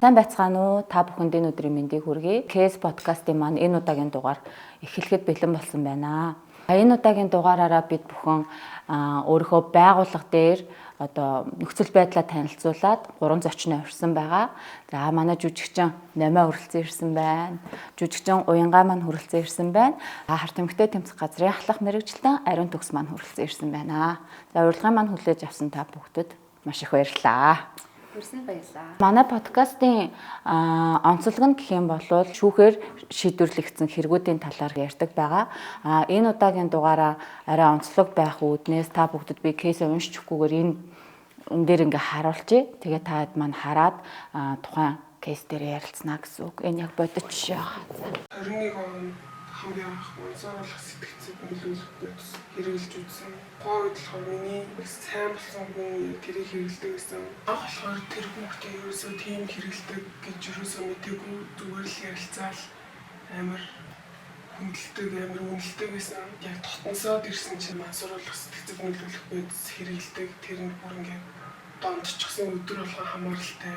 Сайн байцгаана уу? Та бүхэнд энэ өдрийн мэндийг хүргэе. KS подкастын маань энэ удаагийн дугаар эхлэхэд бэлэн болсон байна. Энэ удаагийн дугаараараа бид бүхэн өөрийнхөө байгууллага дээр нөхцөл байдлаа танилцуулаад 3 зочноо урьсан байгаа. За манай жүжигчин Намаа хүрэлцэн ирсэн байна. Жүжигчин Уянгаа маань хүрэлцэн ирсэн байна. Харт эмэгтэй тэмцэх газрын ахлах мэрэгчлэн Ариун төгс маань хүрэлцэн ирсэн байна. За урилгын маань хүлээж авсан та бүхэд маш их баярлалаа. Хүрсэн баярлалаа. Манай подкастын онцлог нь гэх юм бол шүүхээр шийдвэрлэгдсэн хэрэгүүдийн талаар ярьдаг байгаа. Энэ удаагийн дугаараа арай онцлог байх үүднээс та бүгдэд би кейс уншчихгүйгээр энэ дээр ингээ харуулчих. Тэгээ та хэд маань хараад тухайн кейс дээр ярилцсна гэсэн үг. Энэ яг бодит жишээ байгаа. 21 он хамгийн анх монсоруулах сэтгцийг нөлөөлөхөд хэрэгжилж үзсэн. Говьд болохоор миний сайн болсон хүн тэрийг хэрэгэлдэг гэсэн. Анх болохоор тэр хүүхдээ ерөөсөө тийм хэрэгэлдэг гэж ерөөсөө мэдээгүй, зүгээр л ярилцаал амар хүндэлдэг, амар үнэлдэг гэсэн. Яг дотносоод ирсэн чинь монсоруулах сэтгцийг нөлөөлөх байд хэрэгэлдэг. Тэр нь бүр ингээд дондчихсан өдөр болгон хамааралтай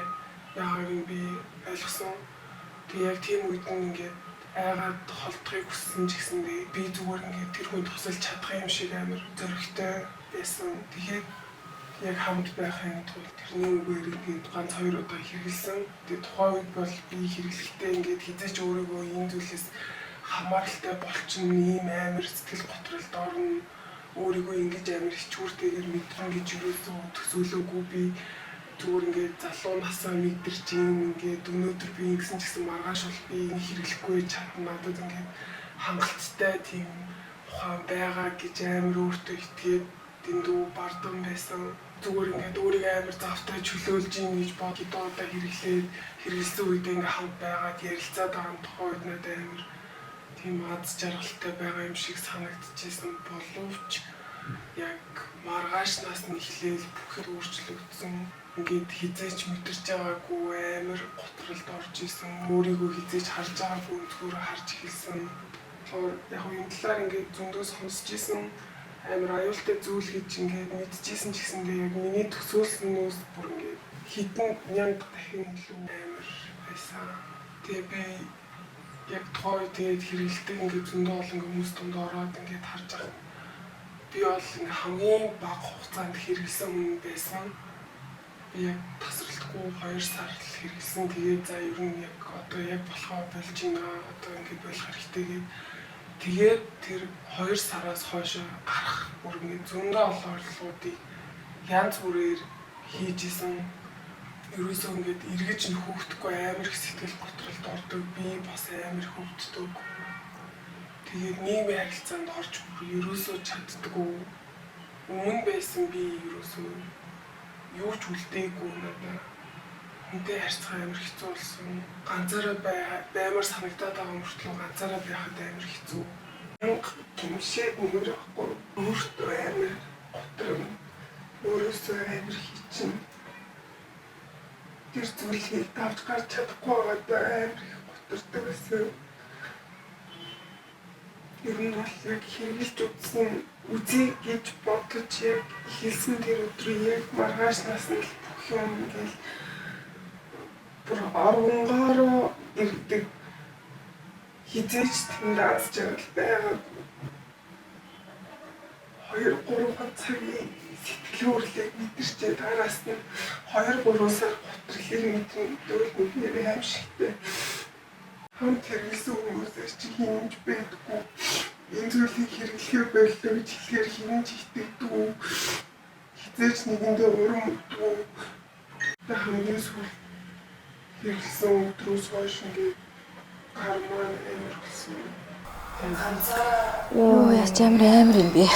яагаад юм би ойлгосон. Тэгээ яг тийм үед нь ингээд айгаад холдохыг хүссэн ч гэсэндээ би зүгээр ингээд тэр хүнд тусалж чадах юм шиг амар зөрөгтэй байсан. Тэгээд яг хамт байхын тулд тэрний үгээр ингээд ганц 2 удаа хэрэгэлсэн. Тэгээд тухайн үед бол би хэрэглэхдээ ингээд хизээч өөрийгөө энэ зүйлээс хамааралтай болчихно, ийм амар сэтгэл готролд орно. Өөрийгөө ингэж амар хичүүртэйгээр мэдхэн гэж юусоо төсөөлөөгүй би зүгээр ингээд залуу насаа мэдэрч ингээд өнөөдөр би ингэсэн ч гэсэн маргааш бол би энийг хэрэглэхгүй чадна. Надад ингээд хангалттай тийм ухаан байгаа гэж амар өөртөө итгээд дэндүү бардам байсан. Зүгээр ингээд өөрийгөө амар завтай чөлөөлж ийн гэж бодод одоо хэрэглэсэн үедээ ингээд хамт байгаад ярилцаад байгаа тухай үед надад амар тийм аз жаргалтай байгаа юм шиг санагдчихсэн боловч яг маргаашнаас нь эхлээл бүхэд өөрчлөгдсөн. Ингээд хизээч мэдэрч байгаагүй амар готролд орж исэн. Өөрийгөө хизээч харж байгаагүй зүгээр харж эхэлсэн. Тэгэхээр яг юм талаар ингээд зөндөө сонсч исэн. Амар аюултай зүйл гэж ингээд мэдчихсэн ч гэсэндээ яг миний төсөөлснөөс бүр ингээд хэдэн мянга дахин илүү амар байсан. Тэгээ би яг тухай тэгээд хэрэгэлдэг ингээд зөндөө олон хүмүүс дунд ороод ингээд харж байгаа. Би бол ингээд хамгийн бага хугацаанд хэрэгэлсэн хүн байсан. Би яг тасралтгүй 2 сар л хэрэгэлсэн. Тэгээд за ер нь яг одоо яг болохоо болж байна. Одоо ингээд болох хэрэгтэй. Тэгээд тэр 2 сараас хойш гарах бүр ингээд зөндөө олон орлогуудыг янз бүрээр хийж исэн. Ерөөсөө ингээд эргэж нөхөхдөггүй амар их сэтгэл готролд ордог. Би бас амар хөвддөг. Тэгээд нийгмийн харилцаанд орж бүр ерөөсөө чаддаггүй. Өмнө байсан би ерөөсөө юу ч үлдээгүй надад. Хүнтэй харьцах амар хэцүү болсон. Ганцаараа баймар санагдаад байгаа мөртлөө ганцаараа байхад амар хэцүү. Гэмшээ өгөр авахгүй. Өөртөө амар готрон. Өөрөөсөө амар хийчин. Тэр зүйлийг давж гарч чадахгүй байгаа амар их готордог байсан. Ер нь бол яг хэрэгжилж үзсэн үзье гэж бодож яг хэлсэн тэр өдрөө яг маргаашнаас нь бүх юм ингээл бүр аргангаараа ирдэг хизээч тэнд аз жаргал байгаа. 2-3 цагийн сэтгэл хөдлөлийг мэдэрчээ тараас нь 2-3 сар готролыг мэдэн дөөл нэр аимшигтэй. Хамт хэрэглэсэн хүмүүсээс чи хинж байдаггүй. Энэ зүйлийг хэрэглэхээр боллоо гэж хэлэхээр хинж итгэдэггүй. Хизээч нэгэндээ урам өгдөггүй. Хамгийн сүүл хэрэглэсэн өдрөөс хойш ингээд гармаа амар болсон. Йоо яа амар юм би.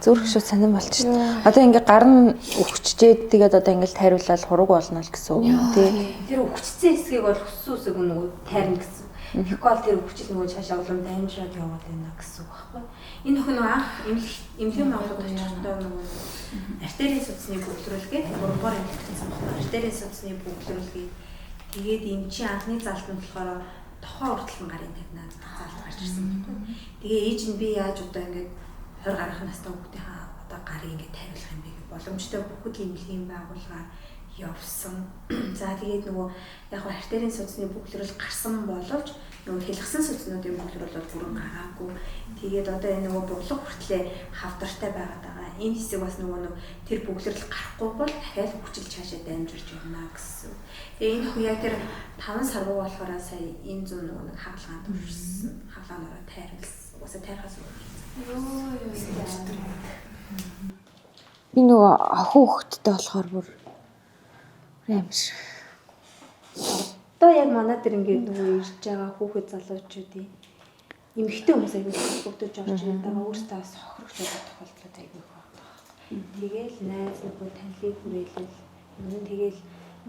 Зүрх шүү сонирн болчихсон. Одоо ингээ гар нь өгчжээд тэгээд одоо ингээл тайруулаад хураг болно л гэсэн үг юм тий. Тэр өгчцэн хэсгийг бол хүссэн үсэг нөгөө тайрна гэсэн. Тэгэхгүй бол тэр өгчл нөгөө цаашаа улам дамжраад яваад байна гэсэн үг байхгүй. Энэ охин нөгөө анх эмнэлгийн байгууллагад очихдоо нөгөө артерийн судасны бөглөрүүлгээд 3-р эмнэлэгдсэн байна. Артерийн судасны бөглөрүүлгээд тэгээд эн чинь анхны залтанд болохоор тохоо хүртэл гарын тавинаад залт гарч ирсэн байхгүй. Тэгээ ээж нь би яаж одоо ингээд 20 гарах настай хүүхдийнхаа одоо гарыг ингээд тайруулах юм бэ гэх боломжтой бүгд эмнэлгийн байгууллага явсан. За тэгээд нөгөө яг артерийн судасны бөглөрөл гарсан боловч нөгөө хэлхсэн судасны бөглөрөл бол бүрэн гараагүй. Тэгээд одоо энэ нөгөө буглаг хүртлээр хавдартай байгаад байгаа. Энэ хэсэг бас нөгөө тэр бөглөрөл гарахгүй бол дахиад хүчил цаашаа дамжирч явна гэсэн. Тэгээд энэ хүн яг тэр 5 сар руу болохоор сая энэ зүүн нөгөө нэг хаалгаанд өрсөн. Хаалгаанаараа тайруулсан. Уусаа тайрахаас Би нөгөө охин хөхттэй болохоор бүр амар. Одоо яг манай дээр ингээд нөгөө ирж байгаа хүүхэд залуучуудын эмэгтэй хүмүүс аягүй холбогдож орж ирээд байгаа өөртөө бас хохирогч болох тохиолдол аягүй байна. Тэгээл найз нөгөө танилыг хүрээлэл юм тэгээл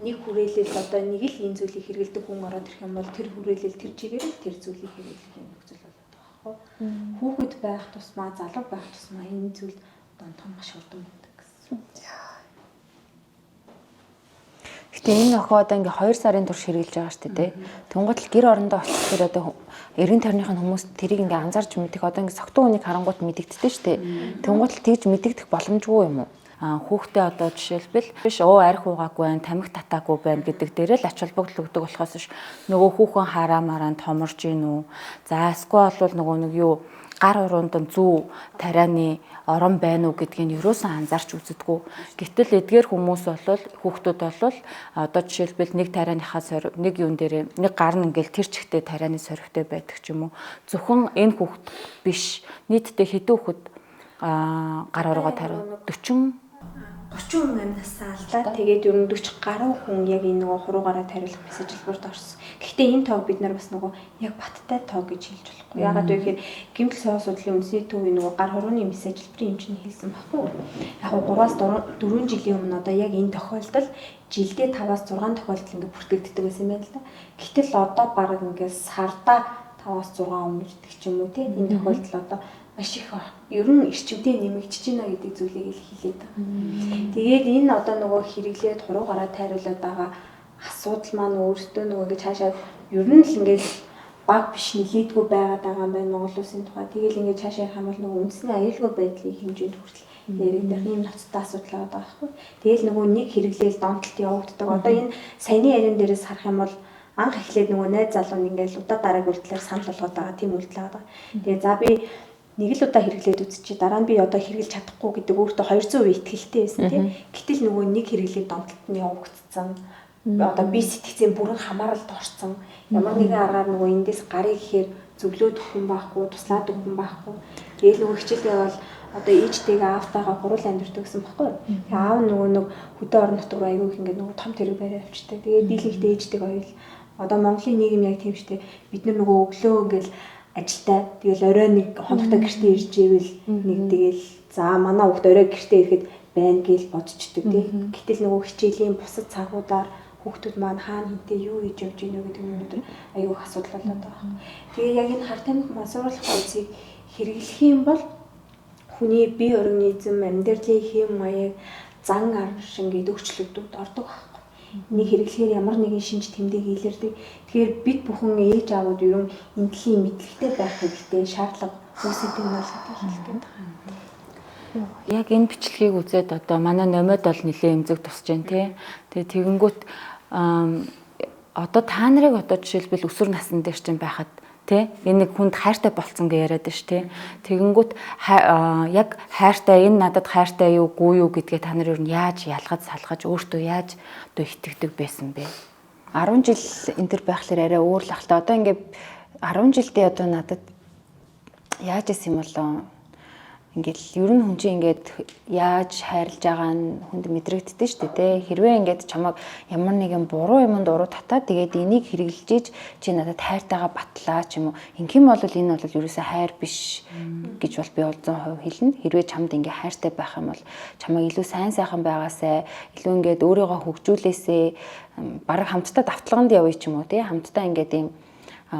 нэг хүрээлэл одоо нэг л энэ зүйлийг хэрэгэлдэг хүн ороод ирэх юм бол тэр хүрээлэл тэр чигээр л тэр зүйлийг хэрэглэх юм нөхцөл болоод байгаа байхгүй. Хүүхэд байх тусмаа залуу байх тусмаа энэ зүйл одоо том маш хурдан байдаг гэсэн. Гэтэ энэ охин одоо ингээ 2 сарын турш хэрэгжилж байгаа шүү дээ. Тэнгуут л гэр орондоо очихоор одоо эргэн тойрныхын хүмүүс тэрийг ингээ анзаарч мэдэх одоо ингээ согтуу хүнийг харангуут мэдэгддэг шүү дээ. Тэнгуут л тэгж мэдэгдэх боломжгүй юм уу? Хүүхдээ одоо жишээлбэл биш арх уугаагүй байна, тамхи татаагүй байна гэдэг дээрээ л ач холбогдол өгдөг болохоос ш нөгөө хүүхэн хараа мараа томорж гин үү. За эсвэл бол нөгөө нэг юу гар уруунд зүү тарианы орон байна уу гэдгийг юусэн анзаарч үздэг. Гэтэл эдгээр хүмүүс бол хүүхдүүд бол одоо жишээлбэл нэг тарианыхаа нэг юун дээр нэг гар нь ингээл тэр чигтээ тарианы соригтой байдаг ч юм уу. Зөвхөн энэ хүүхд биш нийтдээ хэдэн хүүхэд гар уруугаа тариу 30 хүн амнасаа алдаад тэгээд ер нь 40 гаруй хүн яг энэ нөгөө хуруугаараа тариулах мессежлборд орсон. Гэхдээ энэ тоог бид нар бас нөгөө яг баттай тоог гэж хэлж болохгүй. Яагаад вэ гэхээр гэмтэл сав судлалын үндэсний төвийн нөгөө гар хурууны мессежлборын хэмжээ хэлсэн баггүй. Яг 3-аас 4 жилийн өмнө одоо яг энэ тохиолдол жилдээ 5-аас 6 тохиолдол ингээд бүртгэгддэг байсан юм байна л да. Гэтэл одоо баг ингээд сарда 5-аас 6 өмнөддөг ч юм уу тийм энэ тохиолдол одоо маш их ер нь эрчимтэй нэмэгдэж байна гэдэг зүйлийг л хэлээд байгаа. Тэгээд энэ одоо нөгөө хэрэглээд хуруугаараа тайруулаад байгаа асуудал маань өөртөө нөгөө гэж хаашаа ер нь л ингээд баг биш нэлээдгүй байгаад байгаа юм байна Монгол улсын тухай. Тэгэл ингээд хаашаа ярих юм бол нөгөө үндэсний аюулгүй байдлын хэмжээнд хүртэл яригдах ийм ноцтой асуудал байгаа байхгүй. Тэгэл нөгөө нэг хэрэглээл донтолт явагддаг. Одоо энэ саяны яриан дээрээс харах юм бол анх эхлээд нөгөө найз залуу нь ингээд удаа дараагийн үйлдэлээр санал болгоод байгаа тийм үйлдэл байгаа. Тэгээ за би нэг л удаа хэрэглээд үзчихээ дараа нь би одоо хэрэглэж чадахгүй гэдэг өөртөө 200% итгэлтэй байсан тийм. Гэтэл нөгөө нэг хэрэглээд донтолт нь явагдсан. Одоо би сэтгцэн бүрэн хамааралд орсон. Ямар нэгэн аргаар нөгөө эндээс гарыг ихээр зөвлөөд өгөх юм байхгүй, туслаад өгөх юм байхгүй. Тэгээл нөгөө хичээлээ бол одоо ээжтэйгээ аавтайгаа гурван амьдэрдэг гэсэн баггүй. Тэгээ аав нөгөө нэг хөдөө орон нутг руу аягүй их ингээд нөгөө том тэрэг барай авчтай. Тэгээ дийлэнхтэй ээжтэйгээ ойл. Одоо Монголын нийгэм яг тийм штэ. Бид нөгөө өглөө ингээд ажилдаа тэгэл орой нэг хоногтой гэртээ ирж ивэл нэг тэгэл за манай хүүхд орой гэртээ ирэхэд байна гэж бодчихдөг тийм. Гэтэл нөгөө хичээлийн бусад цагуудаар хүүхдүүд маань хаана хинтээ юу хийж явж гинэ гэдэг юмнууд аюух асуудал болоод байгаа. Тэгээ яг энэ хар тамхи масууруулах үйлсийг хэрэглэх юм бол хүний бие организм амьдралын хэм маяг зан ар шингээд өөрчлөгдөд ордог байхгүй. Нэг хэрэглэхээр ямар нэгэн шинж тэмдэг илэрдэг. Тэгэхээр бид бүхэн ээж аавууд ерөн энэ дэлхийн мэдлэгтэй байх хэрэгтэй шаардлага үүсэдэг юм бол хэлдэг байна. Яг энэ бичлэгийг үзээд одоо манай номойд бол нэлээд эмзэг тусч जैन тий. Тэгээ тэгэнгүүт одоо та нарыг одоо жишээлбэл өсвөр насны дээр чинь байхад тий энэ нэг хүнд хайртай болцсон гэж яриад ш тий. Тэгэнгүүт яг хайртай энэ надад хайртай юу гүй юу гэдгээ та нар юу яаж ялгаж салгаж өөртөө яаж одоо итгэдэг байсан бэ? 10 жил энэ төр байхлаар арай өөр л ахalta. Одоо ингээд 10 жилдээ одоо надад яаж исэн юм болоо ингээл ер нь хүн чинь ингээд яаж хайрлаж байгаа нь хүнд мэдрэгддэг шүү дээ. Хэрвээ ингээд чамайг ямар нэгэн буруу юмд уруу татаад тэгээд энийг хэрэглэж чи надад хайртайгаа батлаа ч юм уу. Ингэм бол энэ бол ерөөсөө хайр биш гэж бол би бол 100% хэлнэ. Хэрвээ чамд ингээ хайртай байх юм бол чамайг илүү сайн сайхан байгаасай, илүү ингээд өөрийгөө хөгжүүлээсэй, бараг хамтдаа давтлаганд явъя ч юм уу тий. Хамтдаа ингээд ийм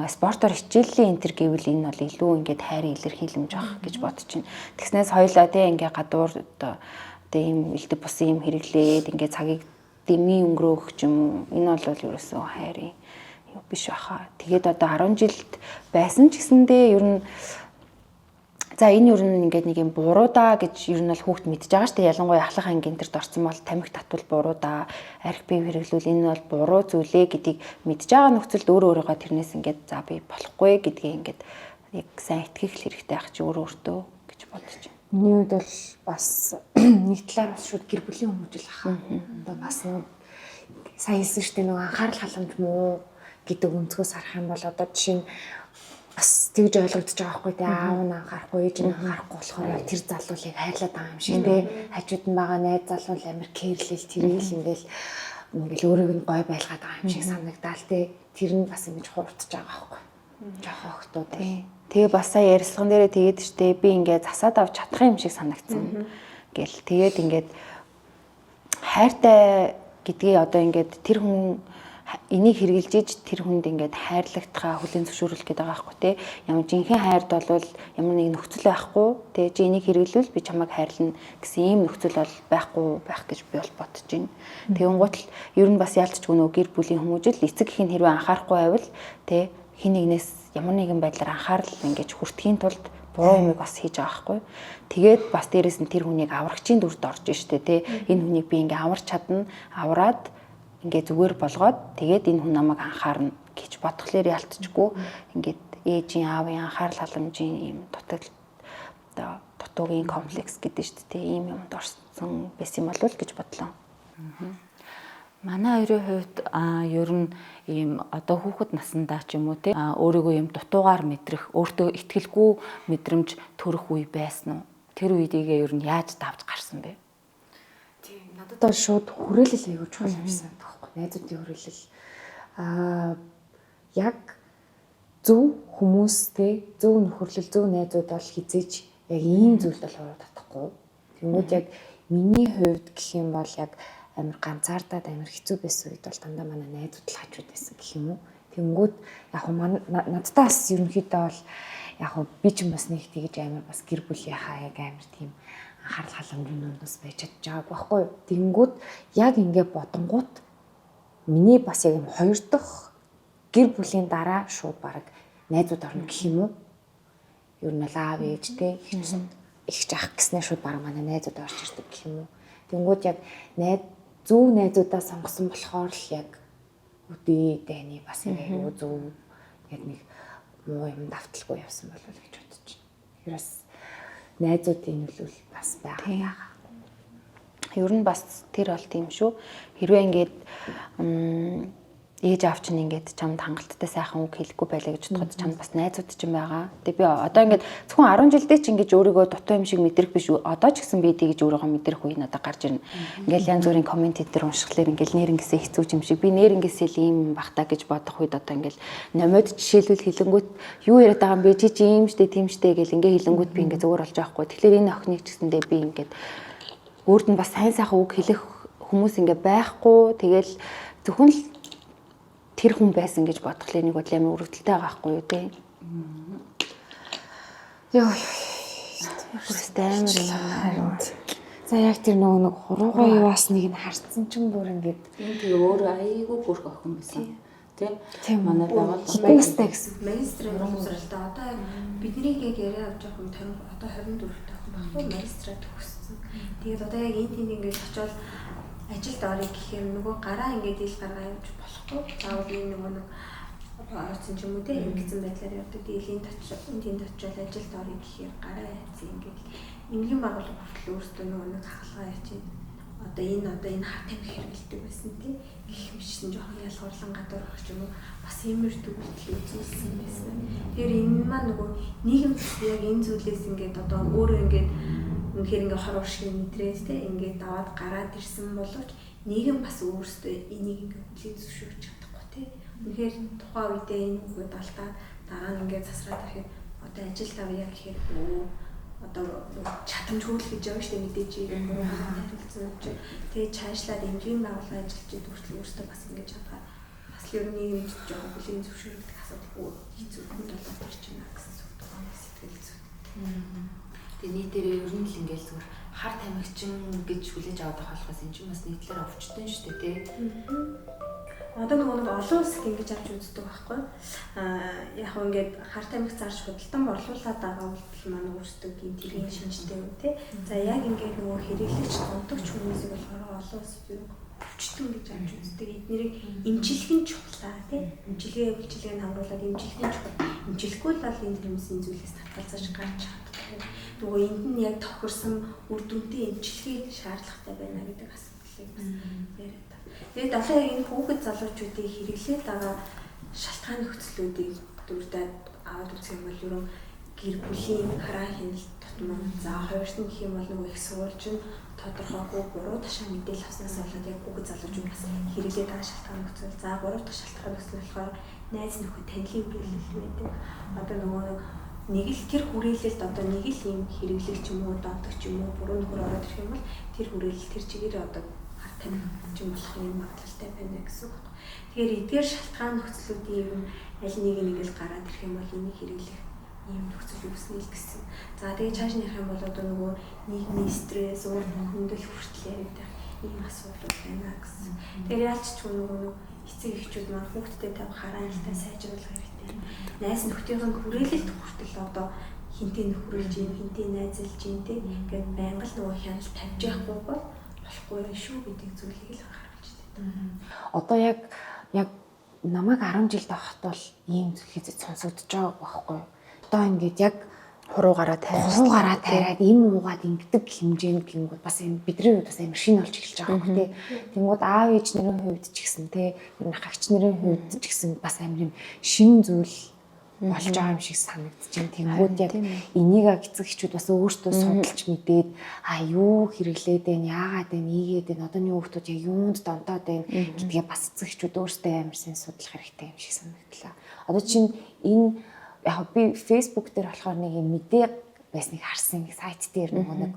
спортоор хичээллийн энтер гэвэл энэ бол илүү ингээд хайрын илэрхийлэмж ах гэж бодож байна. Тэгснээс хоёлаа тий ингээ гадуур одоо ийм элдв бусын юм хэрэглээд ингээ цагийг дэмий өнгөрөөх ч юм уу. Энэ бол ерөөсөө хайрын юу биш баха. Тэгээд одоо 10 жилд байсан ч гэсэндээ ер нь За энэ ер нь ингээд нэг юм буруу даа гэж ер нь бол хүүхд мэдж байгаа шүү дээ. Ялангуяа ахлах ангийн дээр орсон бол тамхи татвал буруу даа, арх бие хэрэглүүл энэ бол буруу зүйлээ гэдгийг мэдж байгаа нөхцөлд өөрөөгөө тэрнээс ингээд за би болохгүй гэдгийг ингээд яг сайн итгэх хэрэгтэй байх чи өөртөө гэж бодож байна. Миний хувьд бол бас нэг талаар бас шууд гэр бүлийн хүмүүжил ах. Одоо бас нэг сайн хэлсэн шүү дээ нөгөө анхаарал халамж муу гэдэг өнцгөөс харах юм бол одоо жишээ нь бас тэгж ойлгогдож байгаа байхгүй тий аав нь анхаарахгүй ээж нь анхаарахгүй болохоор яг тэр залуулыг хайрлаад байгаа юм шиг тий хажууд нь байгаа найз залуу амар кэрлэл тэрийг ингээл өөрийг нь гой байлгаад байгаа юм шиг санагдаал тий тэр нь бас ингэж хуурдж байгаа байхгүй жоохон охтууд тий Тэгээ бас сая ярилцлаган дээрээ тэгээд штэ би ингээд засаад авч чадах юм шиг санагдсан гэл тэгээд ингээд хайртай гэдгийг одоо ингээд тэр хүн энийг хэрглэж иж тэр хүнд ингээд хайрлагтахаа хүлээн зөвшөөрөх гэдэг байгаа байхгүй те ямар жинхэнэ хайрд бол ямар нэг нөхцөл байхгүй те чи энийг хэрэглүүл би чамайг хайрлна гэсэн ийм нөхцөл бол байхгүй байх гэж би бол бодож байна. Тэгэн гутал ер нь бас яалтчгүй нөгөө гэр бүлийн хүмүүжил эцэг их нь хэрвээ анхаарахгүй байвал те хин нэгнээс ямар нэгэн байдлаар анхаарал ингэж хүртэхийн тулд буруу юмыг бас хийж байгаа байхгүй. Тэгээд бас дээрэс нь тэр хүнийг аврагчийн дүрд орж штэ те энэ хүнийг би ингээ аварч чадна авраад ингээ зүгээр болгоод тэгээд энэ хүн намайг анхаарна гэж бодхолоор ялтчгүй ингээд ээжийн аавын анхаарал халамжийн ийм дутуугийн комплекс гэдэг шүү дээ ийм юмд орсон байсан юм болов уу гэж бодлоо. Манай хоёрын хувьд ер нь ийм одоо хүүхэд насндаа ч юм уу те өөрийгөө юм дутуугаар мэдрэх өөртөө итгэлгүй мэдрэмж төрөх үе байсан уу? Тэр үеийгээ ер нь яаж давж гарсан бэ? Тийм надад бол шууд хүрээлэл аягүй чухал юмсан таахгүй. Найзуудын хүрээлэл яг зөв хүмүүстэй зөв нөхөрлөл зөв найзууд бол хизээч яг ийм зүйлд бол ороод татахгүй. Тэгмүүд яг миний хувьд гэх юм бол яг амар ганцаардаад амар хэцүү байсан үед бол дандаа манай найзууд л хажууд байсан гэх юм уу. Тэнгүүд яг надтай бас ерөнхийдөө бол яг би ч бас нэг тэгж амар бас гэр бүлийнхаа яг амар тийм анхаарал халамжийн дундас байж чадж байгааг байхгүй. Тэнгүүд яг ингэ бодонгууд миний бас яг юм хоёр дахь гэр бүлийн дараа шууд баг найзууд орно гэх юм уу. Ер нь бол аав ээжтэй их жаах гэснээр шууд баг манай найзууд орж ирдэг гэх юм уу. Тэнгүүд яг зөв найзуудаа сонгосон болохоор л яг үдээ дэний бас яг зөв яг нэг муу юм давталгүй явсан болов уу гэж бодож байна. Тэрээс найзуудын нөлөөлөл бас байгаа. Ер нь бас тэр бол тийм шүү. Хэрвээ ингээд ээж аав чинь ингээд чамд хангалттай сайхан үг хэлэхгүй байлаа гэж бодоход чамд бас найзууд ч юм байгаа. Тэгээ би одоо ингээд зөвхөн 10 жилдээ ч ингээд өөрийгөө дутуу юм шиг мэдрэх биш үү. Одоо ч гэсэн би тэгж өөрийгөө мэдрэх үе надад гарч ирнэ. Ингээд янз бүрийн коммент дээр уншихлаар ингээд нэрнгээсээ хэцүү юм шиг би нэрнгээсээ л ийм бахтаа гэж бодох үед одоо ингээд номод жишээлбэл хэлэнгүүт юу яриад байгаа юм бэ? Чи ийм штэ тийм штэ гэл ингээд хэлэнгүүт би ингээд зүгээр болж байхгүй. Тэгэхээр энэ охиныг ч гэсэндээ би ингээд өөрт нь бас сайн сайхан үг хэлэх хүмүүс ингээд байхгүй. Тэгэл зөвхөн л тэр хүн байсан гэж бодхлоо нэг бодлоо амар өрөвдөлтэй байгаа байхгүй юу те. Йоо. Хүрээстэй амар. За яг тэр нэг хуруугаа юуаас нэг нь харцсан ч юм бүр ингээд энэ тэгээ өөрөө айгүй бүрх охин байсан. Тийм манай байгууллага магистраа гэсэн. Магистраа төгсрэлтэй одоо биднийг яг яриа авч байгаа хүн 50 одоо 24 таа хүн баггүй магистраа төгссөн. Тэгээд одоо яг энэ тийм ингээд очиод ажилд орё гэхээр нөгөө гараа ингээд ил гаргаа явж болохгүй. Заавал энэ нөгөө нэг орсон ч юм уу те ингэсэн байдлаар явдаг. Дийлэн тэнд очиод ажилд орё гэхээр гараа яцсан ингээд эмнэлгийн байгууллага хүртэл өөртөө нөгөө нэг хаалгаа ячаад одоо энэ хар тамхи хэрэгэлдэг байсан тий гэх мэтсэн жоохон ялгуурлан гадуур өгч юм уу бас иймэр төгөлтөл үзүүлсэн байсан. Тэгэхээр энэ маань нөгөө нийгэм яг энэ зүйлээс ингээд одоо өөрөө ингээд үнэхээр ингээ хор уршиг мэдрээс те ингээд даваад гараад ирсэн боловч нийгэм бас өөрсдөө энийг ингээ хүлээн зөвшөөрч чадахгүй те. Үнэхээр тухайн үедээ энэ үгүүд алдаад дараа нь ингээ засраад ирэхэд одоо ажил тавья гэхээр одоо чадамж хөвөл гэж байгаа шүү дээ мэдээж юм уу харилцсан ч тэгээ цаашлаад эмнэлгийн байгууллага ажиллаж идэг хүртэл өөрсдөө бас ингэж чадгаа бас л ер нь нийгэмд жоохон хүлээн зөвшөөрөгдөх асуудал хэцүү хүнд болоод ирж байна гэсэн сэтгэл зүй. Тэгээ нийтээр ер нь л ингээл зүгээр хар тамхичин гэж хүлээж аваад байгаа болохоос эн чинь бас нийтлэр өвчтөн шүү дээ тий. Одоо нөгөө нэг олон улс ингэж авч үздэг байхгүй. Яг хөө ингээд харт амигт зарж худалдан борлуулаад байгаа бол манай өөрсдөө гин тэргийн шинжтэй үү те. За яг ингээд нөгөө хэрэглэгч гомдогч хүмүүсийг болохоор олон улс юу хүчтэн гэж авч үздэг. Эднэрийг имчилгэн чухлаа тий. Имчилгээг хамруулаад имчилгэн чухал. Имчилэхгүй л бол энэ хүмүүсийн зүйлээс татгалзаж гарч чаддаг. Нөгөө энд нь яг тохирсон үр дүнтэй имчилгээ шаардлагатай байна гэдэг асуудлыг бас яриад та. Тэгээд одоо яг энэ хүүхэд залуучуудыг хэрэглээд байгаа шалтгаан нөхцлүүдийг дурдаад аваад үзэх юм бол ерөн гэр бүлийн хараа хяналт тутмын за хоёрт нь гэх юм бол нөгөө их сурвалж нь тодорхойгүй буруу ташаа мэдээлэл авснаас болоод яг хүүхэд залуучууд бас хэрэглээд байгаа шалтгаан нөхцөл. За буруу дахь шалтгаан нөхцөл болохоор найз нөхөд танилын биелэл байдаг. Одоо нөгөө нэг л тэр хүрээлэлд одоо нэг л юм хэрэглэгч юм уу донтогч юм уу буруу нөхөр ороод ирэх юм бол тэр хүрээлэл тэр чигээр одоо хар тамхи юм болох юм магадлалтай байна гэсэн үг. Тэгэхээр эдгээр шалтгаан нөхцлүүдийн юм аль нэг л гараад ирэх юм бол энийг хэрэглэх ийм нөхцөл үүснэ л гэсэн. За тэгээ цааш нь ярих юм бол одоо нөгөө нийгмийн стресс, ур хөндөл хүртэл яригдах ийм асуудал байна гэсэн. Тэгэхээр яалч ч нөгөө эцэг эхчүүд маань хүүхдэд тавих хараа хэлтэй сайжруулах хэрэгтэй. Найз нөхдийн хүрээлэлд хүртэл одоо хинтээ нөхрөлж юм, хинтээ найзалж юм те гэдэг байнга л нөгөө хяналт тавьж явахгүй бол болохгүй шүү гэдэг зүйлийг л анхааруулж байна. Одоо яг намайг 10 жил байхад бол ийм зүйл хэзээ сонсогдож байгаа байхгүй. Одоо ингээд яг хуруугаараа тайраад им уугаад ингэдэг хэмжээнд гингүүд бас энэ бидний хувьд бас амар шин болж эхэлж байгаа юм тий. Тэнгүүд аав ээж нарын хувьд ч гэсэн тий ер нь хагч нарын хувьд ч гэсэн бас амар юм шин зүйл болж байгаа юм шиг санагдаж байна. Тэнгүүд яг энийг эцэг эхчүүд бас өөртөө судалж мэдээд юу хэрэглээд байна, яагаад байна, ийгээд байна, одооны хүүхдүүд яг юунд донтоод байна гэдгээ бас эцэг эхчүүд өөртөө амар сайн судлах хэрэгтэй юм шиг санагдлаа. Одоо чинь энэ яг би Facebook дээр болохоор нэг юм мэдээ байсныг харсан сайт дээр нэг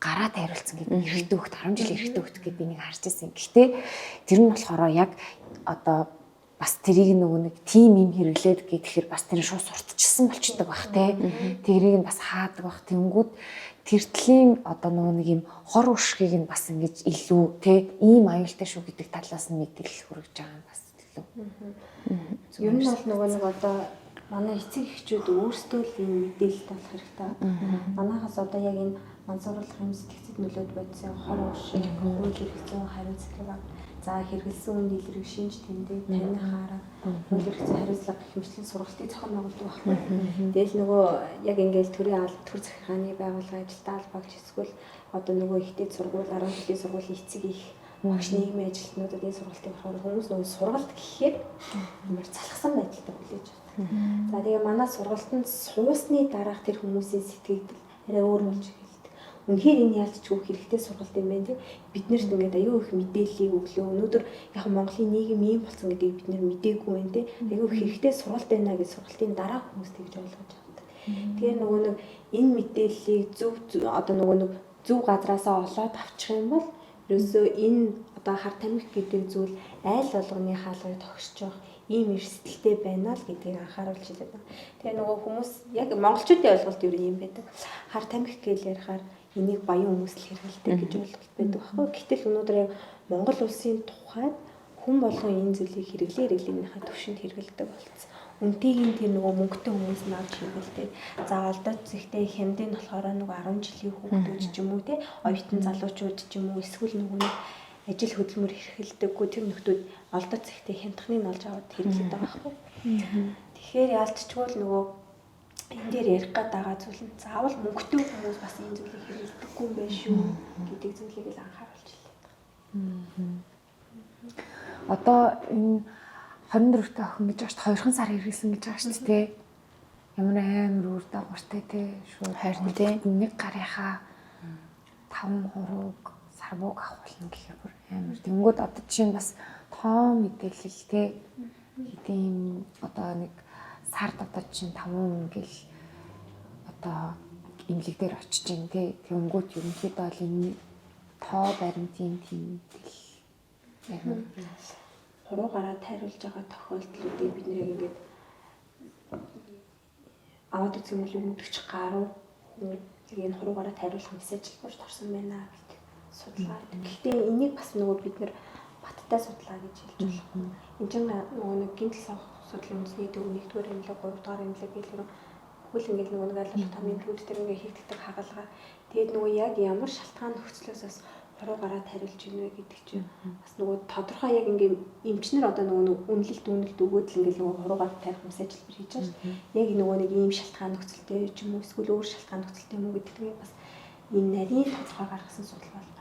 гараад хариулсан гэдэг эрэгтэй хөлт 10 жил эрэгтэй хөлт гэдэг би нэг харж ирсэн. Гэхдээ тэр нь болохоор яг одоо бас тэрийг нөгөө нэг тим юм хэрэглээд гэхээр бас тэр шууд сурталчилсан болчдөг бах те. Тэрийг нь бас хаадаг бах. Тэнгүүд тэртлийн одоо нөгөө нэг юм хор уршгийг нь бас ингэж илүү те ийм аюултай шүү гэдэг талаас нь мэдээлэл хүргэж байгаа юм бас илүү. Ер нь бол нөгөө нэг одоо манай эцэг эхчүүд өөрсдөө л энэ мэдээлэлд авах хэрэгтэй. Манайхаас одоо яг энэ мансууруулах юм сэтгцэд нөлөөд бодсон хор уршиг, хууль хэрэгцээ хариуцлага, за хэрэгэлсэн үн дийлэрэг шинж тэмдэг, таних хараа, хууль хэрэгцээ хариуцлага гэх мэтлэн сургалтыг зохион байгуулдаг байхгүй. Тэгэл нөгөө яг ингээл төрийн төр захиргааны байгууллага ажилтаа албагч эсвэл одоо нөгөө ихтэй сургууль, 10 жилийн сургуулийн эцэг их багш нийгмийн ажилтнуудад энэ сургалтыг авахаар хүмүүс нөгөө сургалт гэхээр ямар залхсан байдалтай хүлээж байна. За тэгээ манай сургалтанд суусны дараах тэр хүмүүсийн сэтгэл арай өөр болж эхэлдэг. Үнэхээр энэ ялцчгүй хэрэгтэй сургалт юм байна тий. Биднэрт ингээд аюу их мэдээллийг өглөө. Өнөөдөр яг Монголын нийгэм ийм болсон гэдгийг бид нэр мдээгүй байна тий. Аюу их хэрэгтэй сургалт байна гэж сургалтын дараах хүмүүс тэгж ойлгож авдаг. Тэгээ нөгөө нэг энэ мэдээллийг зөв одоо нөгөө нэг зөв газраасаа олоод авчих юм бол ерөөсөө энэ одоо хар тамхи гэдэг зүйл айл болгоны хаалгыг тогсож байгаа ийм эрсдэлтэй байна л гэдгийг анхааруулж хэлээд байна. Тэгээ нөгөө хүмүүс яг монголчуудын ойлголт юу юм байдаг. Хар тамхи гэж ярихаар энийг баян хүмүүс л хэрэгэлдэг гэж ойлголт байдаг байхгүй. Гэтэл өнөөдөр яг Монгол улсын тухайд хүн болгон энэ зүйлийг хэрэглээнийхээ төвшөнд хэрэгэлдэг болсон. Үнтэйгийн тэр нөгөө мөнгөтэй хүмүүс нь авч хэрэгэлдэг. За олдоод зэгтэй хямдын болохоор нөгөө 10 жилийн хүүхдүүд ч юм уу те оюутан залуучууд ч юм уу эсвэл нөгөө ажил хөдөлмөр эрхэлдэггүй тэр нөхдүүд олдоод зэгтэй хямдхныг олж аваад хэрэглэдэг байгаа байхгүй. Тэгэхээр яалтчгүй л нөгөө энэ дээр ярих гээд байгаа зүйл нь заавал мөнгөтэй хүмүүс бас энэ зүйлийг хэрэглэдэггүй юм байна шүү гэдэг зүйлийг л анхааруулж байна. Одоо энэ 24-т охин гэж бааш 2хан сар хэрэглэсэн гэж байгаа шүү дээ. Ямар амар үр дагавартай те шүү. Харин те нэг гарынхаа 5 хурууг сарбууг авах болно гэхээр бүр амар. Тэнгүүд одоо чинь бас тоо мэдээлэл те хэдийн одоо нэг сард одоо чинь 5 ингээл одоо имлэг дээр очиж ин те тэнгүүд ерөнхийдөө бол энэ тоо баримтын тийм мэдээлэл хуруугаараа тайруулж байгаа тохиолдлуудыг бид нэр ингээд аваад үзэх юм бол өгдөж гаруу яг энэ хуруугаараа тайруулах мессеж болж торсон байна гэдэг судалгаа. Гэхдээ энийг бас нөгөө бид нэр баттай судлаа гэж хэлж болох. Энд чинь нөгөө нэг гинтл савх судлалын үндэсний төв 1-р эмнэлэг 3-р эмнэлэг гэх юм хөл ингээл нөгөө нэг аль томын төвд тэр ингээ хийгддэг хагалгаа. Тэгээд нөгөө яг ямар шалтгаан нөхцлөөс бас хуруугаараа тариулж ийнэ гэдэг чинь бас нөгөө тодорхой яг ингээ эмчнэр одоо нөгөө үнэлэлт өгөөд л ингээл нөгөө хуруугаар тарих юмс ажиллаж хийж байгаа шүү дээ. Яг нөгөө нэг ийм шалтгаан нөхцөлтэй ч юм уу эсвэл өөр шалтгаан нөхцөлтэй юм уу гэдгийг бас энэ нарийн тодорхой гаргасан судал байна.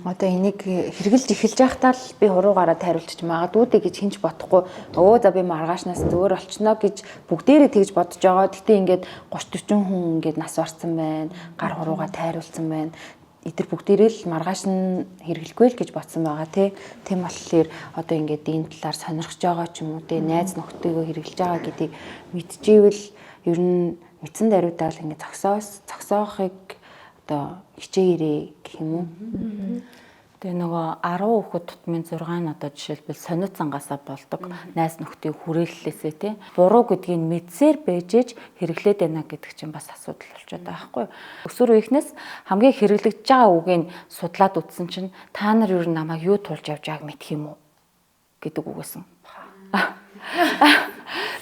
Одоо энийг хэрэгжилж эхэлж байхдаа л би хуруугаараа тариулчих магадгүй дээ гэж хинч бодохгүй. Өө за би маргаашнаас зөөр олчихно гэж бүгдээрээ тэгж бодож байгаа. Гэтэ ингээд 30-40 хүн ингээд нас барсан байна. Гар хуруугаа тайруулсан байна. Эдгээр бүгдээрээ л маргааш нь хэрэглэхгүй л гэж бодсон байгаа тий. Тийм болохоор одоо ингээд энэ талаар сонирхож байгаа ч юм уу тий найз нөхдөйгөө хэрэглэж байгаа гэдгийг мэдчихвэл ер нь мэдсэн даруйдаа л ингээд зогсоохыг одоо хичээгээрээ гэх юм уу. Тэгээ нөгөө 10 хүүхэд тутмын 6 нь одоо жишээлбэл сониуц цангаасаа болдог. Найз нөхдийн хүрээллээсээ тий. Буруу гэдгийг мэдсээр бэжэж хэрэглээд байна гэдэг чинь бас асуудал болчиход байгаа байхгүй юу. Өсвөр үеийнхнээс хамгийн хэрэглэгдэж байгаа үгийг судлаад үзсэн чинь та нар юу намайг юу тулж явж байгааг мэдх юм уу гэдэг үгсэн.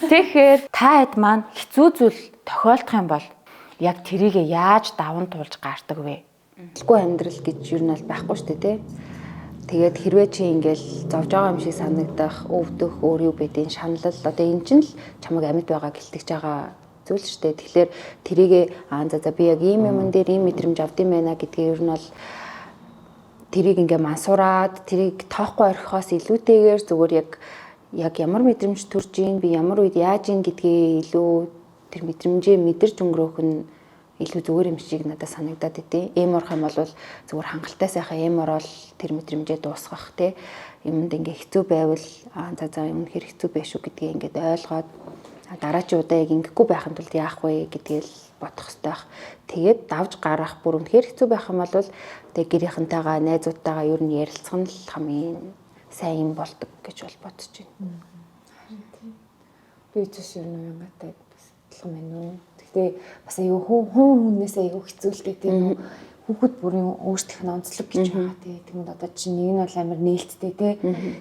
Тэгэхээр та хэд маань хэцүү зүйл тохиолдох юм бол яг тэрийгэ яаж даван туулж гардаг вэ? Хэлгүй амьдрал гэж юу нь бол байхгүй шүү дээ, тий. Тэгээд хэрвээ чи ингээл зовж байгаа юм шиг санагдах, өвдөх, өөр юу гэдгийг шаналл одоо эн чинь л чамайг амьд байгаа гэлтэж байгаа зүйл шүү дээ. Тэгэхээр тэрийгэ за би яг ийм юм дээр ийм мэдрэмж авд юм байна гэдгийг ер нь бол тэрийг ингээ мансураад тэрийг тоохгүй орхихоос илүүтэйгээр зүгээр яг ямар мэдрэмж төрж ийн би ямар үед яаж ийн гэдгээ илүү тэр мэдрэмжээ мэдэрч өнгөрөөх нь илүү зүгээр юм шиг надад санагдаад идэв. Эм орох юм бол зүгээр хангалттай сайхан эм ороод тэр мэдрэмжээ дуусгах те. Юмд ингээ хэцүү байвал за юм хэр хэцүү байх шүү гэдгийг ингээд ойлгоод дараачийн удаа яг ингэхгүй байхын тулд яах вэ гэдгийг бодох хэрэгтэй байх. Тэгээд давж гарах бүр үнэхээр хэцүү байх юм бол тэг гэрийнхэнтэйгээ найзуудтайгаа ер нь ярилцах нь л хамгийн сайн юм болдог гэж бол бодож байна. Би ч ер нь янгатай адилхан байна уу. Гэхдээ бас аюу хүнээс аюу хэцүүлдэг тийм хүүхэд бүрийн өөрсдийнх нь онцлог гэж байгаа тийм. Тэгмэд одоо чинь нэг нь бол амар нээлттэй тийм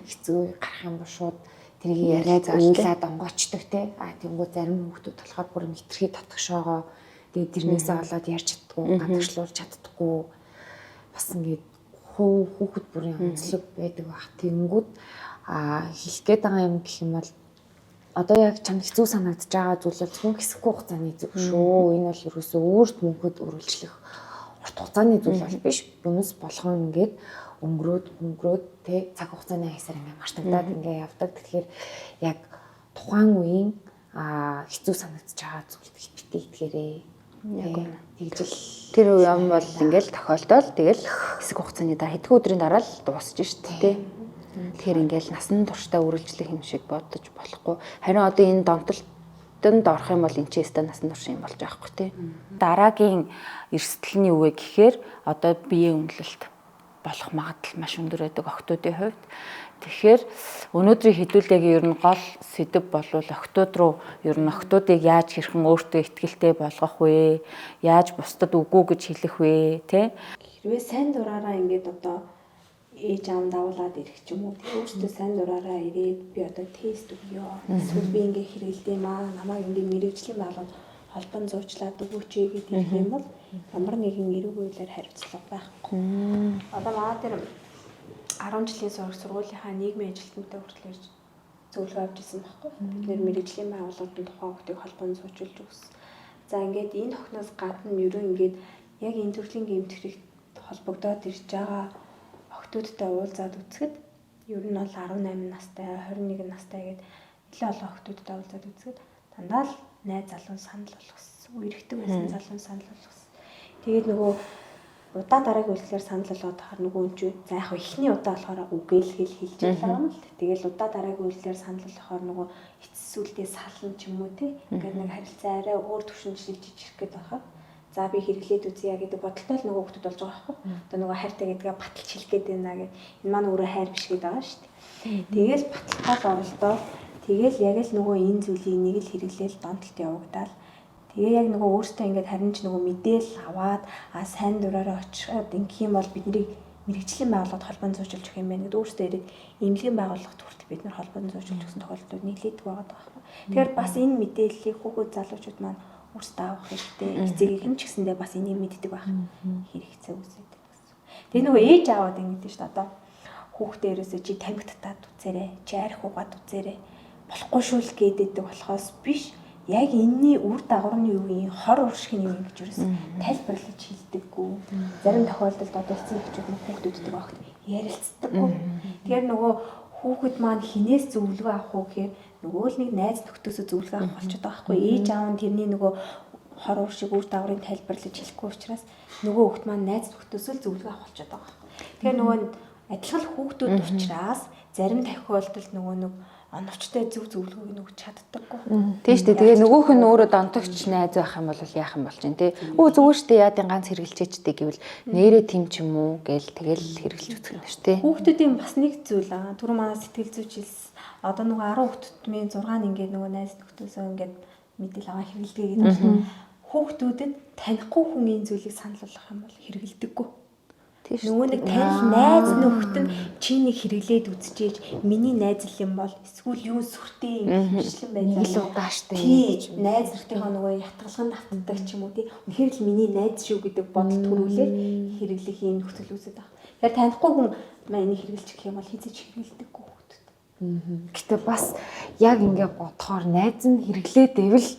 хэцүү гарах юм бол шууд тэрийг яриад уйлаад онгоочдөг тийм. Тэнгүү зарим хүүхдүүд болохоор бүр хитрхи татгшоогоо тэгээд тэрнээсээ болоод ярьж чаддгүй, гадагшлуулж чаддгүй бас ингээд хүүхэд бүрийн онцлог байдаг баг. Тэнгүүд хэлэх гээд байгаа юм гэх юм бол одоо яг чам хэцүү санагдаж байгаа зүйл бол зөвхөн хэсэггүй хугацааны зүйл шүү. Энэ бол ерөөсөө өөрт мөнхөд үргэлжлэх урт хугацааны зүйл бол биш. Юмс болгон ингээд өнгөрөөд тэг цаг хугацааны хязгаар ингээд мартагдаад ингээд явдаг. Тэгэхээр яг тухайн үеийн хэцүү санагдаж байгаа зүйлд битгий итгээрээ. Яг тэгжэл тэр юм бол ингээд тохиолдол тэгэл хэсэг хугацааны дараа хэдхэн өдрийн дараа л дуусч шүү дээ. Тэгэхээр ингээл насан туршдаа үргэлжлэх юм шиг бодож болохгүй. Харин одоо энэ донтолтонд орох юм бол энэ ч өстө насан турш юм болж байгаа хгүй тий. Дараагийн эрсдэлний үе гэхээр одоо биеийн үнэлэлт болох магадлал маш өндөр байдаг охтуудын хувьд. Тэгэхээр өнөөдрийн хэдүүлээгийн ер нь гол сэдэв болвол охтууд руу ер нь охтуудыг яаж хэрхэн өөртөө ихтгэлтэй болгох вэ? Яаж бусдад үгүй гэж хэлэх вэ? Тэ? Хэрвээ сайн дураараа ингээд одоо ээж аав давуулаад ирэх ч юм уу. Тэгээ өөртөө сайн дураараа ирээд би одоо тест өгье. Эсвэл би ингээ хэрэгэлдэм намайг ингээ мэрэгжлийн байгууллагад холбон зуучлаад өгөөч гэдэг юм бол ямар нэгэн эрэг үйлээр хариуцлага байхгүй. Одоо манай тэр 10 жилийн сургуулийнхаа нийгмийн ажилтнтай хүртэл ирж зөвлөгөө авч ирсэн байхгүй. Бид нэр мэрэгжлийн байгууллагад тухайн хүүхдийг холбон зуучлуулж өгсөн. За ингээд энэ охноос гадна ер нь ингээд яг энэ төрлийн гэмтгэрийг холбогдоод ирж байгаа охтуудтай уулзаад үзэхэд ер нь бол 18 настай, 21 настай гээд нэлээд олон охтуудтай уулзаад үзэхэд дандаа л найз залуу санал болгосон. Үерхдэг байсан залуу санал болгосон. Тэгээд нөгөө удаа дараагийн үйлдэлээр санал болгоод тахаар нөгөө юм чи за яг ихний удаа болохоор үгээл хэлж байгаа юм л. Тэгэл удаа дараагийн үйлдэлээр санал болгохоор нөгөө эцэс үлдээ сална ч юм уу те. Ингээд нэг харилцаа арай өөр төвшөнд шилжиж ирэх гээд байгаа. За би хэрэглээд үзье гэдэг бодолтой л нөгөө хүмүүс болж байгаа байхгүй. Одоо нөгөө хайртай гэдгээ баталж хэлэх гээд байна гэд энэ маань өөрөө хайр биш гэдэг байгаа шүү дээ. Тэгэл баталгаал оролдоо. Тэгэл яг л нөгөө энэ зүйлийг нэг л хэрэглээл донтолт явагдаад тэгээ яг нөгөө өөртөө ингээд харин ч нөгөө мэдээл аваад сайн дураараа очиход ингэх юм бол бидний мэрэгжлийн байгууллагад холбоонд зурчилж өгөх юм байна гэдэг өөрсдөө ирээд эмнэлгийн байгууллагад хүртэл бид нар холбоонд зурчилж өгсөн тохиолдлууд нийлээдэг байгаа байхгүй. Тэгэхээр бас энэ мэдээллийг хүүхэд залуучууд маань өөрсдөө авах хэрэгтэй. Эцэг хэн ч гэсэндээ бас энийг мэддэг байх хэрэгцээ үүсэдэг гэсэн. Тэгээ нөгөө ээж аавад ингэдэж шүү дээ одоо хүүхдээ ерөөсөө чи тамхи татаад үзээрэй, чи арх угаад үзээрэй. Болохгүй шүү л гэдэг болохоос биш. Яг энэний үр дагаврын юу юм, хор уршигны юу гэж юусэн тайлбарлаж хэлдэггүй. Зарим тохиолдолд одоо эцэг эхчүүд нь хүүхдүүдтэй багт ярилцдаггүй. Тэгэхээр нөгөө хүүхэд маань хинээс зөвлөгөө авах уу гэхээр нөгөө л нэг найз нөхдөсөө зөвлөгөө авах болчиход байгаа байхгүй. Ээж аав нь тэрний нөгөө хор уршиг үр дагаврыг тайлбарлаж хэлэхгүй учраас нөгөө хүүхэд маань найз нөхдөсөө л зөвлөгөө авах болчиход байгаа байхгүй. Тэгэхээр нөгөө адилхан хүүхдүүд учраас зарим тохиолдолд нөгөө нэг оновчтой зөв зөвлөгөөг өгч чаддаггүй. Тийм шүү дээ. Тэгээ нөгөөх нь өөрөө донтогч найз байх юм бол яах юм болж байна те. Өө зүгээр шүү дээ. Яадын ганц хэрэгжилчтэй гэвэл нэрээ тийм ч юм уу гээл тэгэл хэрэгжилж үзэх юм шүү дээ. Хүүхдүүдийн бас нэг зүйл аа. Түрүү манай сэтгэл зүйч хэлсэн. Одоо нөгөө 10 хүүхдийн 6 нь ингээд нөгөө найз нөхдөсөө ингээд мэдээлэл аваа хэрэгэлдэг гэдэг нь хүүхдүүдэд танихгүй хүн энэ зүйлийг санал болгох юм бол хэрэгэлдэггүй. Нөгөө нэг танил найз нөхд нь чиний хэрэглээд үзчихээж миний найз л юм бол эсвэл юу сүртэй юм хэмжлэн байлаа. Нэг л удааштай гэж найз нөхдийнхөө нөгөө ятгалган автдаг ч юм уу тий. Үнэхээр л миний найз шүү гэдэг бодол төрүүлээд хэрэглэх юм нөхцөл үүсэж байгаа. Тэгэхээр танихгүй хүн энийг хэрэглэж гэх юм бол хизэж хэрэглэдэггүй хүүхдүүд. Гэтэ бас яг ингээ бодохоор найз нь хэрэглээд ивэл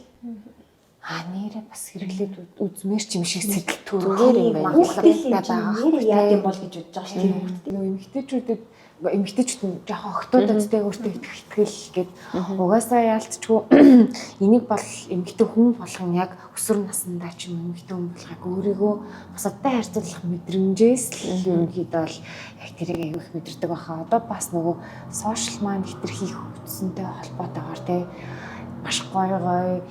нэрээ бас хэрэглээд үзмээр ч юм шиг сэтгэл төрөөр юм байна. Хүүхдийн нэрээ яа гэм бол гэж бодож байгаа шүү дээ хүүхдтэй. Нөгөө эмэгтэйчүүд нь жоохон охтуудад тэ өөртөө итгэл гэд угаасаа яалтчгүй энийг бол эмэгтэй хүн болгон яг өсвөр насндаа ч юм эмэгтэй хүн болгохыг өөрийгөө бусадтай харьцуулах мэдрэмжээс л ерөнхийдөө бол яг тэрийг аявих мэдэрдэг баха. Одоо бас нөгөө сошиал маань хэтэрхий хөгжсөнтэй холбоотойгоор тэ маш гоё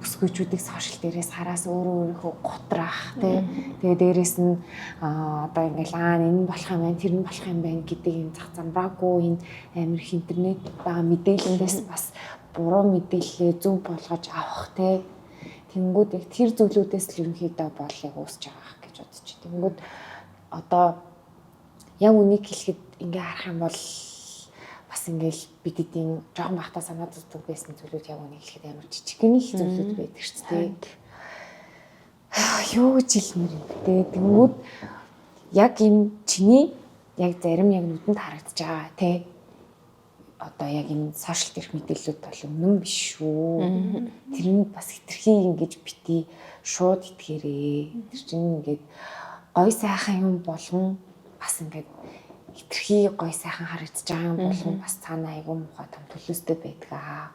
бүсгүйчүүдийг сошиал дээрээс хараас өөрийнхөө готрах тий. Тэгээ дээрээс нь одоо ингээл энэ болох юм байна, тэр нь болох юм байна гэдэг юм зах замбраагүй энэ амир их интернет байгаа мэдээллээс бас буруу мэдээлэлээ зөв болгож авах тий. Тэнгүүд яг тэр зүйлүүдээс л ерөнхийдөө бол яг үүсэж байгаа гэж бодож байна. Тэнгүүд одоо яг үнийг хэлэхэд ингээ харах юм бол бас ингээл бид эдийн жоохон бахта санаа зовдөг байсан зүйлүүд яг үнийг хэлэхэд амар жижигхэн их зүйлүүд байдаг шүү дээ. Юу гэж хэлмээр юм бэ? Тэнгүүд яг энэ чиний яг зарим яг нүдэнд харагдаж байгаа тий. Одоо яг энэ сошиал дээрх мэдээлэлүүд бол өмнө биш шүү. Тэр нь бас хэтэрхий ингэж бити шууд итгээрээ. Тэр чинь ингээд гой сайхан юм болгон бас ингээд хэтэрхий гой сайхан харагдаж байгаа юм болон бас цаана айгүй муухай том төлөөстэй байдаг.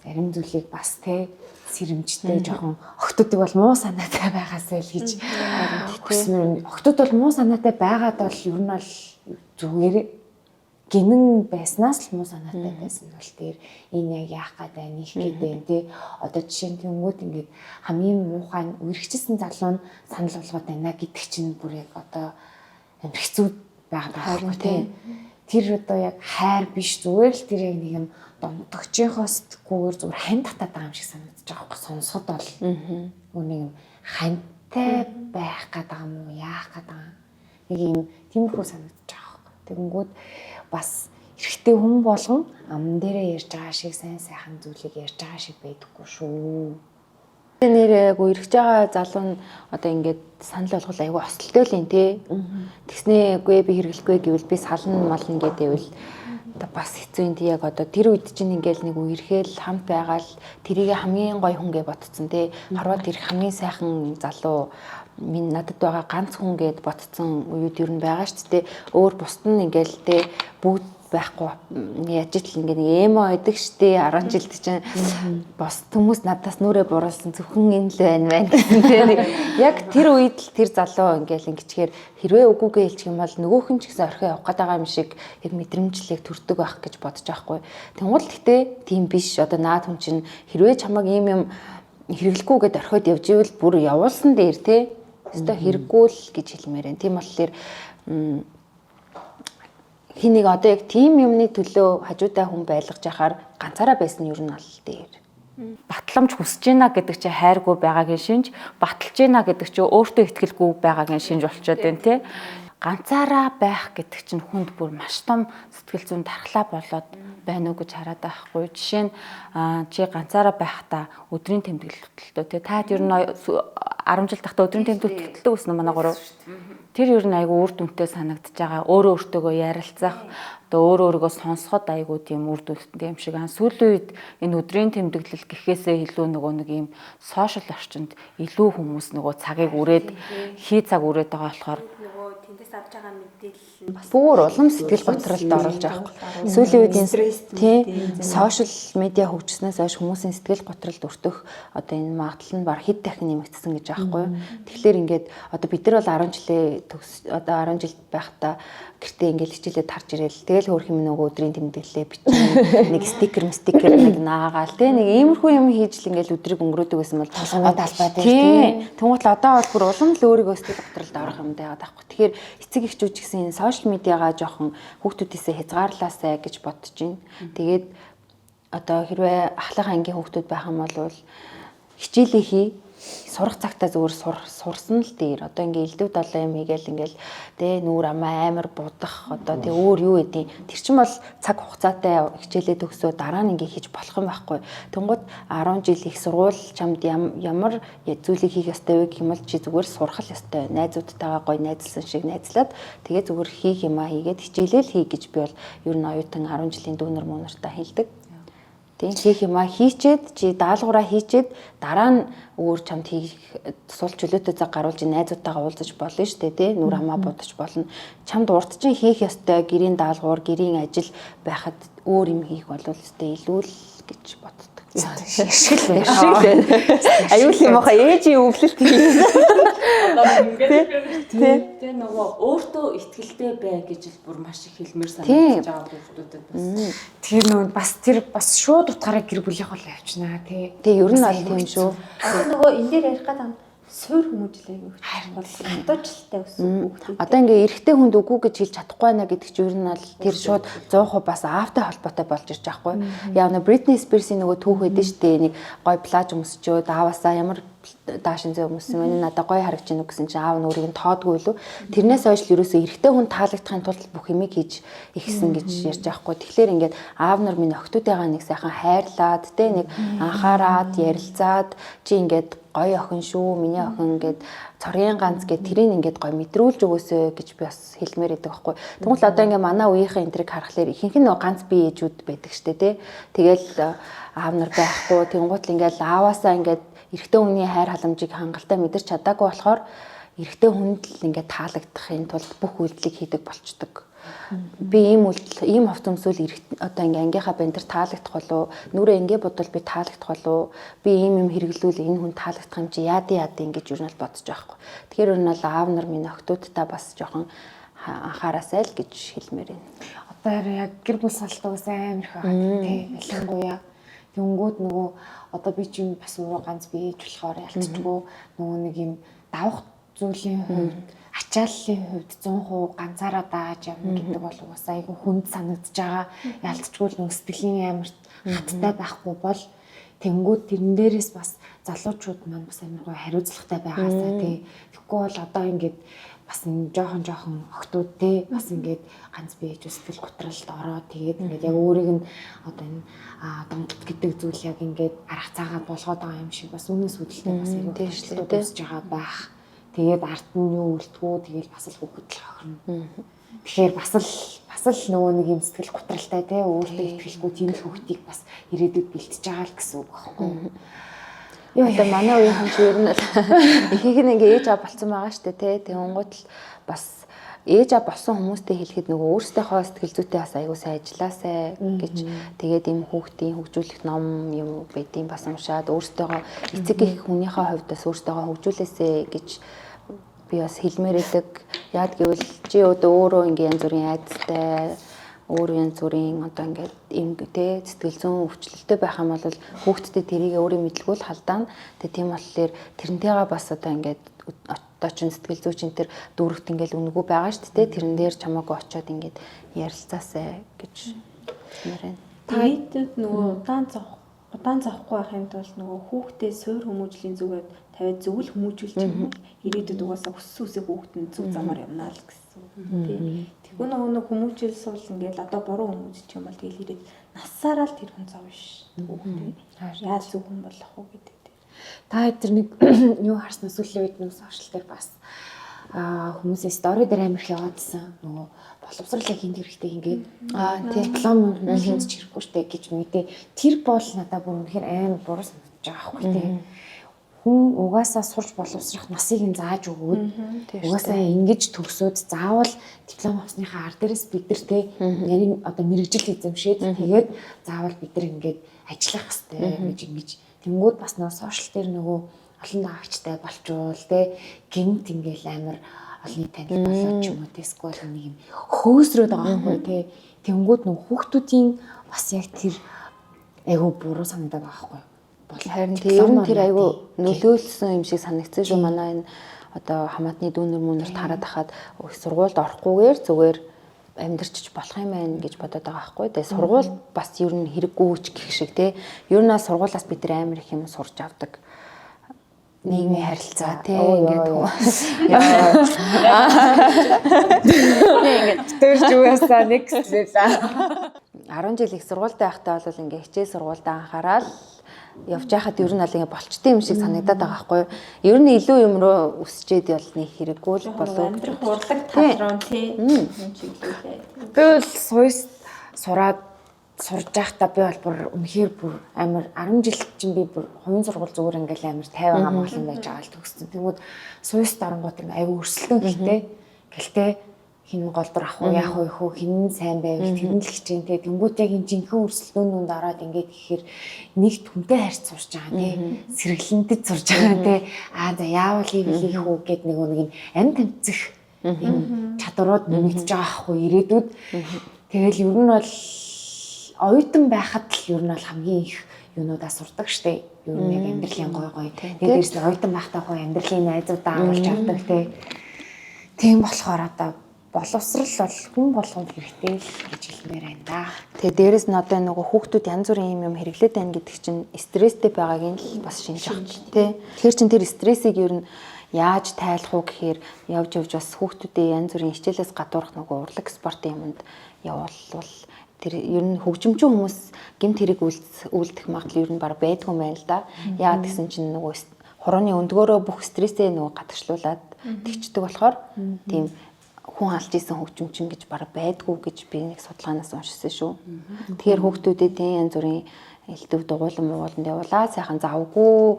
Зарим зүйлийг бас те сэрэмжтэй жоохон охтуудыг бол муу санаатай байгаасай л гэж хүснэ. Охтууд бол муу санаатай байгаад бол ер нь бол зүгээр гинэн байснаас л муу санаатай байсан бол тэр энэ яг яах гээд байна, их гээд байна те. Одоо жишээ нь тэнгууд ингээд хамгийн муухай үргэлжсэн залуу нь санал болгоод байна гэдэг чинь бүр яг одоо амар хэцүү байгаа байхгүй тэр одоо яг хайр биш зүгээр л тэр яг нэг юм донтогчийнхоо сэтгүүгээр зүгээр хань татаад байгаа юм шиг санагдаж байгаа байхгүй сонсоход бол нэг юм хантай байх гэдэг юм уу яах гэдэг нэг юм тиймэрхүү санагдаж байгаа байхгүй тэгэнгүүт бас эрэгтэй хүн болгон амн дээрээ ярьж байгаа шиг сайн сайхан зүйлийг ярьж байгаа шиг байдаггүй шүү. Нэрээ эргэж байгаа залуу нь одоо ингээд санал болгол айгүй осолтой л юм те. Тэгснээ үгүй би хэрэглэхгүй гэвэл би сална мална гэдэвэл одоо бас хэцүү юм тий яг одоо тэр үед чинь ингээд нэг үерхэл хамт байгаа л тэрийг хамгийн гоё хүн гэж ботцсон те. Харваад тэр хамгийн сайхан залуу минь надад байгаа ганц хүн гэд ботцсон үед юу н байгаа шүү дээ. Өөр бусд нь ингээд те бүгд байхгүй яаж л ингэ нэг эмо байдаг штэ 10 жилд чинь бос хүмүүс надаас нүрээ буруулсан зөвхөн энэ л байна гэсэн. Яг тэр үед л тэр залуу ингээл ингэчээр хэрвээ үгүйгээ хэлчих юм бол нөгөөх нь ч гэсэн орхио явах гэдэг юм шиг яг мэдрэмжлэг төрдөг байх гэж бодож байхгүй. Тэнгуул гэхдээ тийм биш. Одоо наад хүн чинь хэрвээ чамаг ийм юм хэрэглэхгүйгээд орхиод явж ивэл бүр явуулсан дээр те. Өстой хэрэггүй л гэж хэлмээр байна. Тийм болохоор хинийг одоо яг тийм юмны төлөө хажуутай хүн байлгаж яхаар ганцаараа байсан нь юу нь аль дээр. Батламж хүсэж байна гэдэг чинь хайргүй байгаагийн шинж, баталж байна гэдэг чинь өөртөө ихтгэлгүй байгаагийн шинж болчиход байна тий. ганцаараа байх гэдэг чинь хүнд бүр маш том сэтгэл зүйн дархлаа болоод байна уу гэж хараад байхгүй. Жишээ нь чи ганцаараа байхдаа өдрийн тэмдэглэл хөтөлтөө та ер нь 10 жил тахта өдрийн тэмдэглэл хөтөлтөө гэсэн манай гурав. Тэр ер нь айгүй үр дүнтэй санагдаж байгаа. Өөрөө өөртөөгөө ярилцах, одоо өөрийгөө сонсоход айгүй тийм үр дүнтэй юм шиг. Сүүлийн үед энэ өдрийн тэмдэглэл гэхээсээ илүү нөгөө нэг юм сошиал орчинд илүү хүмүүс нөгөө цагийг үрээд хий цаг үрээд байгаа болохоор тэндээс авч байгаа мэдээлэл бас бүр улам сэтгэл готролд оруулж байгаа юм. Сүүлийн үед тийм сошиал медиа хөгжснөөс хойш хүмүүсийн сэтгэл готролд өртөх одоо энэ магадлал нь баг хэд дахин нэмэгдсэн гэж байгаа юм. Тэгэхээр ингээд одоо бид нар бол 10 жил байхдаа гэртээ ингээд хичээлээ тарж ирээл тэгэл хөөх юм нөгөө өдрийн тэмдэглэлээ бичиж нэг стикер нэг наагаал тийм нэг иймэрхүү юм хийж л ингээд өдрийг өнгөрөөдөг гэсэн бол толгойн талбай тийм. Тэнгуут л одоо бол бүр улам л өөрийгөө сэтгэл готролд орох юм даа байхгүй. Тэгэхээр эцэг эхчүүд ч гэсэн энэ сошиал медиагаа жоохон хүүхдүүдээсээ хязгаарлаасай гэж бодож байна. Тэгээд одоо хэрвээ ахлах ангийн хүүхдүүд байх юм бол хичээлээ хий, сурах цагтаа зүгээр сурсан л дээр одоо ингээ элдв долоо юм хийгээл ингээл тэ нүүр амаа амар будах одоо тэ өөр юу эдийн тэр чинь бол цаг хугацаатай хичээлээ төгсөө дараа нь ингээ хийж болох юм байхгүй. Тэнгууд 10 жил их сургууль чамд ямар зүйлийг хийх ёстой вэ гэх юм бол чи зүгээр сурах л ёстой. Найзуудтайгаа гоё найзлсан шиг найзлаад тэгээ зүгээр хийх юмаа хийгээд хичээлээ л хий гэж би бол ер нь оюутан 10 жилийн дүүнер мөнөртөө хэлдэг. Тийм хийх юмаа хийчээд чи даалгавраа хийчээд дараа нь өөр чамд хийх тусал чөлөөтэй цаг гаруулж найзуудтайгаа уулзаж болно шүү дээ тий нүр хамаа бодож болно. Чамд урд чинь хийх ёстой гэрийн даалгавар, гэрийн ажил байхад өөр юм хийх бол өстэй илүү л гэж боддог. Шиг л аюул юм баха ээжийн өвлөлт хийсэн. Тэгээ нөгөө өөртөө итгэлтэй бай гэж л бүр маш их хэлмээр санагдаж байгаа хүмүүсүүдэд бас. Тэр нөгөө бас шууд утгаараа гэр бүлийнх бол явчихнаа тий. Тэгээ ер нь бол тийм шүү. нөгөө энэ дээр ярих гэдэг суур хүмүүжлээ юу бол хатуучлалтай өссөн хүүхдүүд. Одоо ингээ эрэгтэй хүнд үгүй гэж хэлж чадахгүй байна гэдэг чинь ер нь бол тэр шууд 100% бас аавтай холбоотой болж ирж байгаа хгүй. Яг нэг Britney Spears-ийн нөгөө түүх байдэн штэ нэг гой плаж өмсчөө даавасаа ямар даашин зөө өмссөн мэн надад гоё харагч гинүү гэсэн чинь аав нь өөрийг нь тоодгүй лүү. Тэрнээс хойш л ерөөсөө эрэгтэй хүн таалагдахын тулд бүх юмыг хийж ихсэн гэж ярьж байгаа хгүй. Тэгэхээр ингээд аав нар минь охтуудыгаа нэг сайхан хайрлаад тэ нэг анхаарад ярилцаад чи ингээд гоё охин шүү миний охин ингээд цорын ганц гэд тэрийг ингээд гоё мэдрүүлж өгөөсэй гэж би бас хэлмээр байдаг байхгүй. Тэгвэл одоо ингээд манай үеийнхэн энтриг харахаар ихэнх нь ганц бие ээжүүд байдаг штэ тий. Тэгэл аав нар байхгүй тэнгуут л ингээд ааваасаа ингээд эрэгтэй хүний хайр халамжийг хангалттай мэдэрч чадаагүй болохоор эрэгтэй хүнд л ингээд таалагдахын тулд бүх үйлдэлийг хийдэг болчдөг. Би ийм хувц өмсвөл одоо ингээ ангийнхаа бандэр таалагдах болов нүрээ ингээ бодвол би таалагдах болов би ийм юм хэрэглүүл энэ хүн таалагдах юм чи яадын ингэж юу нь л бодож байгаа хгүй. Тэгэхээр ер нь бол аав нар минь охтуудтай бас жоохон анхаараасай л гэж хэлмээр байна. Одоо яг гэр бүл салтаас амар их байгаа тийм ялангуяа тэнгүүд нөгөө одоо би чинь бас өөрөө ганц бие ээж болохоор ялцчихгүй нөгөө нэг юм давах зүйлийн хувьд ачааллын хувьд 100% ганцаараа дааж явна гэдэг бол бас айгүй хүнд санагдаж байгаа. Ялцчихгүй нөгөө сэтгэлийн амар хаттай байхгүй бол тэнгүүд тэрэн дээрээс бас залуучууд маань бас амар гоё хариуцлагатай байгаасаа тий. Тэгэхгүй бол одоо ингээд бас жоохон охтууд те бас ингээд ганц бие сэтгэл готролд ороод тэгээд ингээд яг өөрийг нь одоо энэ донтолт гэдэг зүйл яг ингээд арга цаагаад болгоод байгаа юм шиг бас үнэс үүдэлтэй бас юм дэвшлүүд өсөж байгаа байх. Тэгээд ард нь юу үлдгүү тэгээд бас л хөвгөд л хохирно. Тэгэхээр бас л нөгөө нэг юм сэтгэл готролтой те өөртөө итгэлгүй тийм л хөвгтийг бас ирээдүйд бэлтэж байгаа л гэсэн үг байхгүй. Одоо манай үеийнхэн ч ер нь ихийг нь ингээ ээж аав болсон байгаа штэ тий. Тэгэнгუთ л бас ээж аав болсон хүмүүстэй хэлэхэд нөгөө өөрсдийнхөө сэтгэл зүйтэй бас аягүй сайн ажилласаа гэж тэгээд ийм хүүхдийн хөгжүүлэх ном юм байдیں۔ Бас уншаад өөрсдөө эцэг их хүнийхээ хувьд бас өөртөө хөгжүүлээсэй гэж би бас хэлмээр байдаг. Яг гэвэл чи одоо өөрөө ингээ янз бүрийн айдастай өөр янз бүрийн одоо ингээд юм те сэтгэл зүйн өвчлөлттэй байх юм бол хүүхдтэй тэрийг өөрийн мэдлгүй л халдаана. Тэгээ тийм болохоор тэрнтэйгээ бас одоо ингээд одоо чин сэтгэл зүйчин тэр дүүрэгт ингээд үнэгүй байгаа шүү дээ. Тэрэн дээр чамаагүй очиод ингээд ярилцаасай гэж хэлмээр байна. Тэгээд нөгөө удаан зовхгүй байхын тулд нөгөө хүүхдээ суур хүмүүжлийн зүгээд тавиад зөв л хүмүүжүүлж юм бол ирээдүйд угаасаа хүссэн үсээ хүүхэд нь зөв замаар явна л гэсэн. Тий. Тэгвэл нөгөө хүмүүжил суул ингээл одоо буруу хүмүүжчих юм бол тэгэл ирээд насаараа л тэр хүн зов биш. Хүүхдээ яаж зөв хүн болох вэ гэдэг. Та тэр нэг юу харснаа сүүлийн үед нэг сошиал дээр бас хүмүүсийн стори дээр амирх яваадсан нөгөө боловсрал яг хинт хэрэгтэй ингээд диплом хинт ч хэрэггүй штэ гэж мэдээ. Тэр бол надад бүр үнэхээр амар буруу санагдаж байгаа байхгүй тий. Хүн угаасаа сурч боловсрох насыг нь зааж өгөөд угаасаа ингэж төгсөөд заавал диплом авсныхаа ар дээрээс бид нар те нарийн одоо мэрэгжил эзэмшээд тэгээд заавал бид нар ингээд ажиллах хэрэгтэй гэж тэнгүүд бас нөгөө сошиал дээр нөгөө олон даагчтай болчвол те гинт ингээл амар олны танил болоод ч юм уу тэсгүй нэг юм хөөсрөөд байгаа байхгүй те тэнгүүд нөгөө хүүхдүүдийн бас яг тэр айгу буруу санагдаад байгаа байхгүй. Харин ер нь тэр айгүй нөлөөлсөн юм шиг санагдсан шүү. Манай энэ одоо хамаатны дүүнер мөнөрт хараад хахад сургуульд орохгүйгээр зүгээр амьдрчиж болох юм байна гэж бодоод байгаа байхгүй. Тэгээ сургууль бас ер нь хэрэггүй ч гэх шиг те. Ер нь сургуулаас бид нар амар их юм сурч авдаг. Нийгмийн харилцаа те ингээд ингээд төрж угаасаа next level 10 жил их сургуультай байхдаа бол ингээ хичээл сургуультай анхаарал явж байхад ер нь аль ингээ болчтой юм шиг санагдаад байгаа байхгүй юу. Ер нь илүү юм руу өсчээд бол нэг хэрэггүй л болов. Амьдрах урлаг тал руу тий юм чиглүүлээ. Тэгэл суйс сураад сурж байхдаа би бол бүр үнэхээр бүр амар 10 жил чинь би бүр хувийн сургууль зүгээр ингээл амар 50 амгалан байж байгаа л төгссөн. Тэгмүүд суйс дарангууд ингээ аягүй өрсөлдөн гэлтэй хин голдор ах уу яах вэ хөө хин сайн байвал тэрэн л хичээн те тэнгуут яг энэ жинхэнэ өрсөлдөөнүүд ороод ингээд гэхээр нэг түнтэй харьц сурч байгаа те сэргэлэнтэд сурч байгаа те за яавал хийх үү гэд нэг юм амь тэмцэх юм чадварууд нэмэгдэж байгаа ахгүй ирээдүйд тэгэл ер нь бол оюутан байхад л ер нь бол хамгийн их юунуудаа сурдаг штэ ер нь яг амьдралын гой тэгээд дээрс оюутан байхдаа гой амьдралын найзуудаа амлж авдаг те тийм болохоор одоо боловсрал бол хүн болгонд хэрэгтэй гэж хэлмээр байна да. Тэгээ дээрэс нь одоо нөгөө хүүхдүүд янз бүрийн юм хэрэглээд байна гэдэг чинь стресстэй байгааг нь л бас шинж авч тий. Тэгэхээр чин тэр стрессийг ер нь яаж тайлах уу гэхээр явж бас хүүхдүүдээ янз бүрийн хичээлээс гадуурх нөгөө урлаг спортын юмд явуулвал тэр ер нь хөгжимчин хүмүүс гэмт хэрэг үйлдэх магадлал ер нь баг байдгүй юм байна л да. Яагаад гэсэн чинь нөгөө хорооны өндгөөрөө бүх стрессээ нөгөө гадагшлуулад тэгчдэг болохоор тийм хүн алж исэн хөгжимчин гэж бараг байдгүй гэж би нэг судалгаанаас уншсан шүү. Тэгэхээр хүүхдүүдэд янз бүрийн элдв дугуйлан мууланд явуулаад сайхан завгүй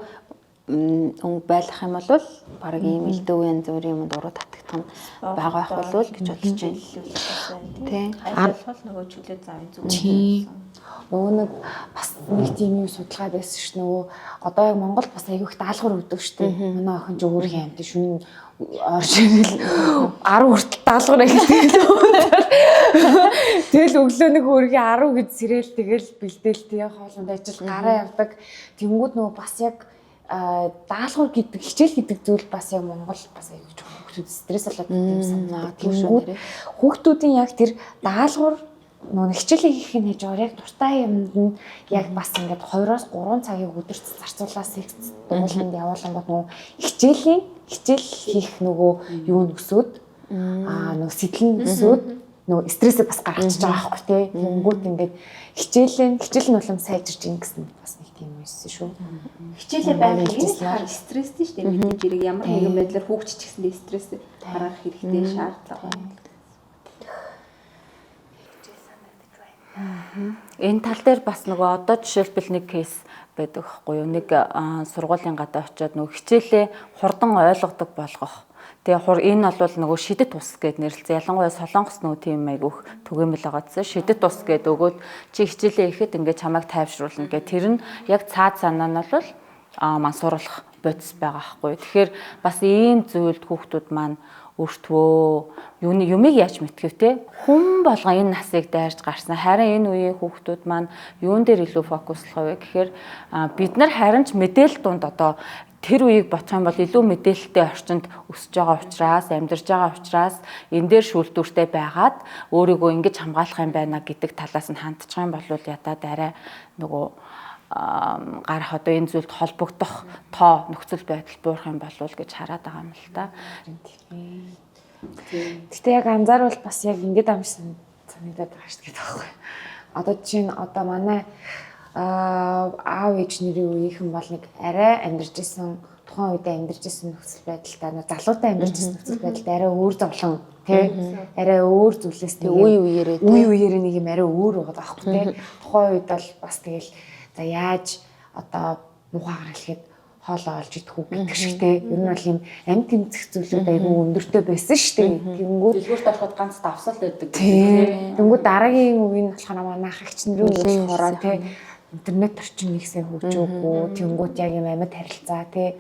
байлах юм бол бараг ийм элдв янз бүрийн юмд уруу татагдах нь байгаа байх болов гэж бодож байна. Тийм. Хайлтгал нөгөө чөлөө завын зүг. Нөгөө нэг бас нэг тийм юм судалгаа байсан ш. Нөгөө одоо яг Монголд бас аягүй их даалгавар өгдөг штеп. Манай охин ч өөрхийн амт шүн оршигэл 10 хүртэл даалгавар хийдэг. Тэгэл өглөө нэг өөрхийн 10 гэж сэрэл тэгэл бэлдээлтэй хоолнд ажил гараа явдаг. Тэнгүүд нөгөө бас яг даалгавар гэдэг хичээл гэдэг зүйл бас яг Монгол бас аягүй хүүхдүүд стресс болоод юм санаа. Тэнгүүд хүүхдүүдийн яг тэр даалгавар нөгөө хичээлээ хийх нь хийж байгаа яг дуртай юмд нь яг бас ингээд 2-3 цагийг өдөрт зарцуулаад дугууланд явуулангууд нөгөө хичээл хийх нөгөө юу нөсөөд нөгөө сэтгэл нөсөөд нөгөө стрессээ бас гаргачихж байгаа байхгүй тий. Тэнгүүд ингээд хичээл нь улам сайжирч ийн гэсэн бас нэг тийм юм байсан шүү. Хичээлээ байх юм стресстэй шүү дээ. Мэдээж хэрэг ямар нэгэн байдлаар хүүхд ч гэсэндээ стресс гаргах хэрэгтэй шаардлага байна. Энэ тал дээр бас нөгөө одоо жишээлбэл нэг кейс байдаг байхгүй юу? Нэг сургуулийн гадаа очиод нөгөө хичээлээ хурдан ойлгодог болгох. Тэгээ энэ бол нөгөө шидэт ус гэд нэрлэлсэн. Ялангуяа Солонгос нөгөө тийм айгүйх түгээмэл байгаадсан. Шидэт ус гэд өгөөд чи хичээлээ ихэд ингээд чамайг тайвшруулна гэх. Тэр нь яг цаад санаа нь бол мансууруулах бодис байгаа байхгүй юу? Тэгэхээр бас ийм зүйлд хүүхдүүд маань өөртөө юмыг яаж мэдгэв те хүн болгоо энэ насыг дайрж гарсан. Харин энэ үеийн хүүхдүүд маань юун дээр илүү фокуслох вэ гэхээр бид нар харин ч мэдээлэл дунд одоо тэр үеийг бодох юм бол илүү мэдээлэлтэй орчинд өсөж байгаа учраас амьдарч байгаа учраас энэ дээр шүүлтүүртэй байгаад өөрийгөө ингэж хамгаалах юм байна гэдэг талаас нь хандчих юм бол ядаад арай нөгөө гарах одоо энэ зүйлд холбогдох тоо нөхцөл байдал буурах юм болов уу гэж хараад байгаа юм л та. Гэтэ яг анзаарвал бас яг ингэж амжсан санагдаад байгаа шүү дээ байхгүй. Одоо жишээ нь одоо манай аав ээж нэрийн үеийнхэн бол нэг арай амьдарч исэн тухайн үед амьдарч исэн нөхцөл байдалтай залуутай амьдарч исэн нөхцөл байдалд арай өөр зовлон тий арай өөр зүйлээс тий үе үеэрээ нэг юм арай өөр байгаа байхгүй тий тухайн үед бол бас тэгэл за яаж одоо мухагаар хэлэхэд хоолоо олж идэх үү гэдэг шиг тий ер нь бол юм амь тэмцэх зүйлүүд айгүй өндөртэй байсан шүү дээ тэгэнгүүт дэлгүүрт ороход ганц давсал байдаг тий тэгэнгүүт дараагийн үеийн болохоор манай ах эгч нарын үеийн хороо тий интернет орчин нэгсээ хөгжөөгүй тэнгууд яг юм амьд харилцаа тий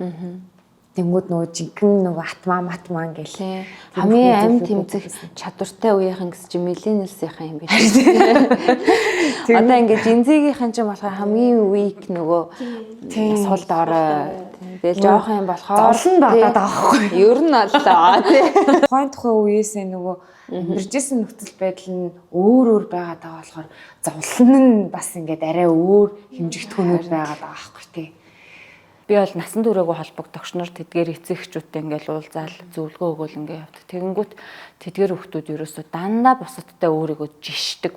тэнгууд нөгөө жинхэнэ нөгөө атмаа гэл хамгийн амь тэмцэх чадвартай үеийнхэн гэж чинь миллениалсийнхан юм биш. Одоо ингээд жинзигийнхэн чинь болохоор хамгийн weak нөгөө сул дорой тэгэл жоох юм болохоор зовлон болоод байгаа байхгүй. Ер нь боллоо тий. Тухайн үеэсээ нөгөө амьдарч исэн нөхцөл байдал нь өөр байгаад байгаа болохоор зовлон нь бас ингээд арай өөр хэмжигдэхүүнүүд байгаад байгаа байхгүй тий. Би бол насан туршаагүй холбогдогч нар тэдгээр эцэгчүүдтэй ингээл уулзаал зөвлөгөө өгөөл ингээ явдаг. Тэгэнгүүт тэдгээр хүмүүс ерөөсөө дандаа бусадтай өөрийгөө жишдэг.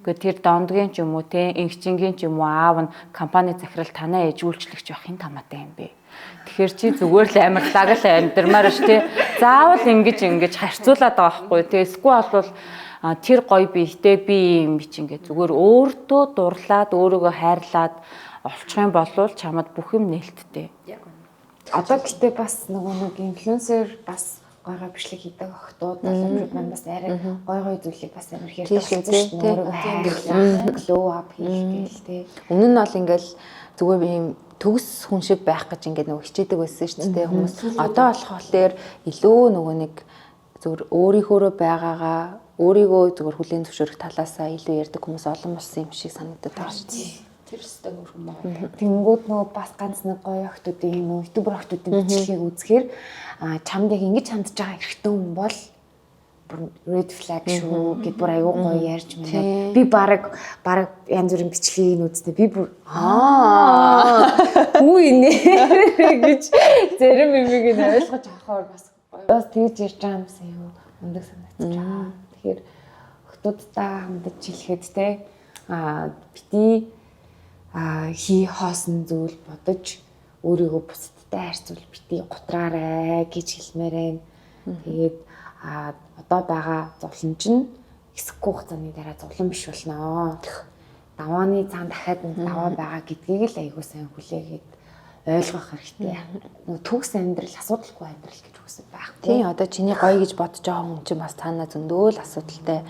Гэхдээ тэр дондгийн ч юм уу те инхчингийн ч юм уу аав нь компани захирал танаа ээж үйлчлэгч байх хин тамаатай юм бэ. Тэгэхээр чи зүгээр л амарлаг л амьдрмаар ш те. Заавал ингэж харьцуулаад байгаа байхгүй. Тэ эсвэл бол тэр гоё биетэй би юм би чи ингээ зүгээр өөртөө дурлаад өөрийгөө хайрлаад олчих юм бол чамд бүх юм нээлттэй. Одоо гэтээ бас нэг инфлюенсер бас гойгоо бичлэг хийдэг охтууд залуучууд маань бас арай гой зүйлийг бас амар ярьдаг шүү дээ. Glow up хийх гээл тий. Өмнө нь бол ингээл зүгээр ийм төгс хүн шиг байх гэж ингээд нөгөө хичээдэг байсан шүү дээ хүмүүс. Одоо болохоор илүү нөгөө нэг зүгээр өөрийнхөө байгаагаа өөрийгөө зүгээр хүлээн зөвшөөрөх талаасаа илүү ярьдаг хүмүүс олон болсон юм шиг санагдаад байна шүү дээ. Тэр өстэй хөрхөн байгаа. Тэнгүүд нөгөө бас ганц нэг гоё охтуудын юм ютубер охтуудын бичлэгийг үзэхээр чамд яг ингэж хандж байгаа эрэгтэй хүн бол red flag шүү гэд бүр аюу гоё ярьж байна. Би баг янз бүрийн бичлэгийг үзтээ би бүр хүү инээ гэж зарим юмыг нь ойлгож авахаар бас гоё. Бас тэгж ярьж байгаа юмсан юу мундаг санагдаж байгаа. Тэгэхээр охтуудтай хамтдаж хэлэхэд те бити хий хоосон зүйл бодож өөрийгөө бусдтай харьцуул бити готраарай гэж хэлмээр байна. Тэгээд одоо байгаа зовлон чинь хэсэггүй хугацааны дараа зовлон биш болно. Давааны цаан дахиад нэг даваа байгаа гэдгийг л айгуу сайн хүлээгээд ойлгох хэрэгтэй. Нөгөө төгс амьдрал асуудалгүй амьдрал гэж үгсэд байхгүй. Тийм одоо чиний гоё гэж бодож байгаа хүн чинь бас танаа зөндөө л асуудалтай.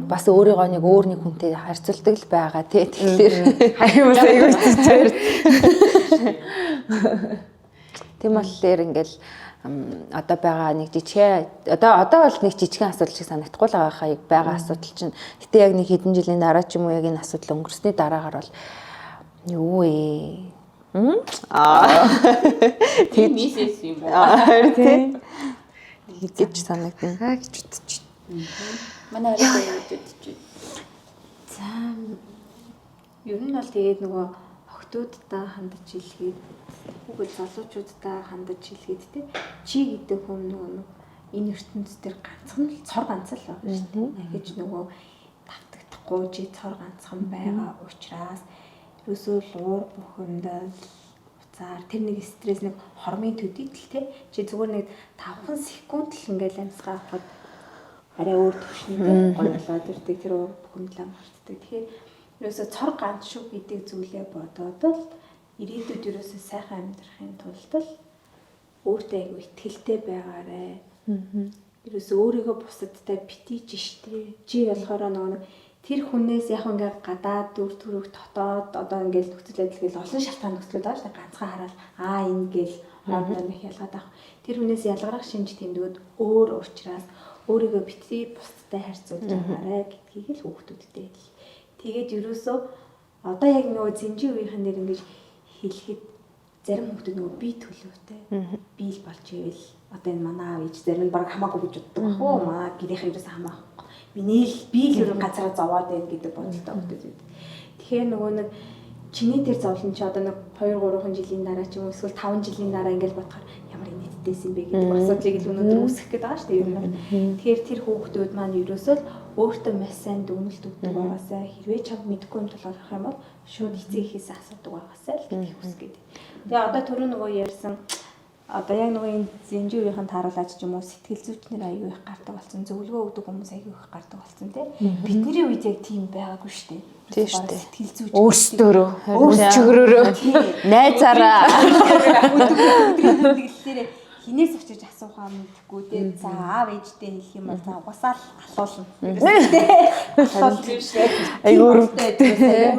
Бас өөрийгөө нэг өөр нэг хүнтэй харьцуулдаг л байгаа тий. Тэгэхээр аюу айгуу чичээр. Тийм болохоор ингээл одоо байгаа нэг жижиг одоо бол нэг жижигхэн асуудал шиг санагдахгүй л байгаа асуудал чинь. Гэтэ яг нэг хэдэн жилийн дараа ч юм уу яг энэ асуудал өнгөрсний дараагаар бол юу ээ тийм мисэс юм уу? Тийм. Гэж санагдана. Гэж бодчих. Манай арай бодчих. За ер нь бол тэгээд нөгөө охтуудтай хандаж хэлгээд хүүхэд залуучуудтай хандаж хэлгээд те чи гэдэг хүн нөгөө энэ ертөнцийн дээр ганцхан л цор ганц л байна шүү дээ. Гэж нөгөө давтагдахгүй чи цор ганцхан байгаа учраас ерөөсөө уур бухимдал уцаар тэр нэг стресс нэг хормын төдийд л те чи зүгээр нэг 5 секунд л ингээл амьсгаа авахад арай өөр төвшнтэй гоё болоод ирдэг тэр уур бухимдлаа мартдаг. Тэгэхээр ерөөсөө цор ганц шүү гэдэг зүйлээ бодоод л ирээдүйд ерөөсөө сайхан амьдрахын тулд л өөртөө айгу итгэлтэй байгаарэ. Ерөөсөө өөрийгөө бусадтай битэж штэ. Чи болохоор нөгөө тэр хүнээс яг ингээд гадаад дүр төрх дотоод одоо ингээд нөхцөл байдал гээл олон шалтгаан нөхцөлөд байгаа шүү дээ. Ганцхан хараад энэ гээл хоорондоо нэг ялгаад авах. Тэр хүнээс ялгарах шинж тэмдгүүд өөр учраас өөрийгөө битгий бусдтай харьцуулж байгаарэ гэдгийг л хүүхдүүдтэй л. Тэгээд ерөөсөө одоо яг нөгөө зинжи үеийнхэн дээр ингээд хэлэхэд зарим хүүхдүүд нөгөө би төлөвтэй. Би л болж ивэл одоо энэ манай аав ээж зарим нь баг хамаагүй гэж боддог байх уу? Манай гэрийнхэн ерөөсөө хамаахгүй. Би л ер нь газараа зовоод байна гэдэг бодолтой хүмүүс. Тэгэхээр нөгөө нэг чиний тэр зовлон чи одоо нэг 2-3 жилийн дараа ч юм уу эсвэл 5 жилийн дараа ингээд бодохоор ямар нийтдээс юм бэ гэдэг асуудлыг л өнөөдөр үүсгэх гээд байгаа шүү дээ ер нь. Тэгэхээр тэр хүүхдүүд маань ерөөсөө өөртөө маш сайн дүгнэлт өгдөг байгаасаа хэрвээ чамд мэдэхгүй юм толгойх юм бол шууд эцэг эхээсээ асуудаг байгаасаа л гэдгийг хүсгээд. Тэгээ одоо түрүү нөгөө ярьсан одоо яг нөгөө энэ зэнжүүрийнхэн тааруулаач ч юм уу сэтгэл зүйчнэр аягүй их гардаг болсон, зөвлөгөө өгдөг хүмүүс аягүй их гардаг болсон тий. Бидний үед яг тийм байгаагүй шүү дээ. Тийм шүү дээ. Сэтгэл зүйч Өөрсдөө өөрчгөрөөрөө найзаараа тэгэхээр хинээс очиж асуухаа мэдэхгүй тий. За аав ээжтэй хэлэх юм бол за угасаал асуулна. Асуулт юм шиг. аягүй өрөвдөлтэй.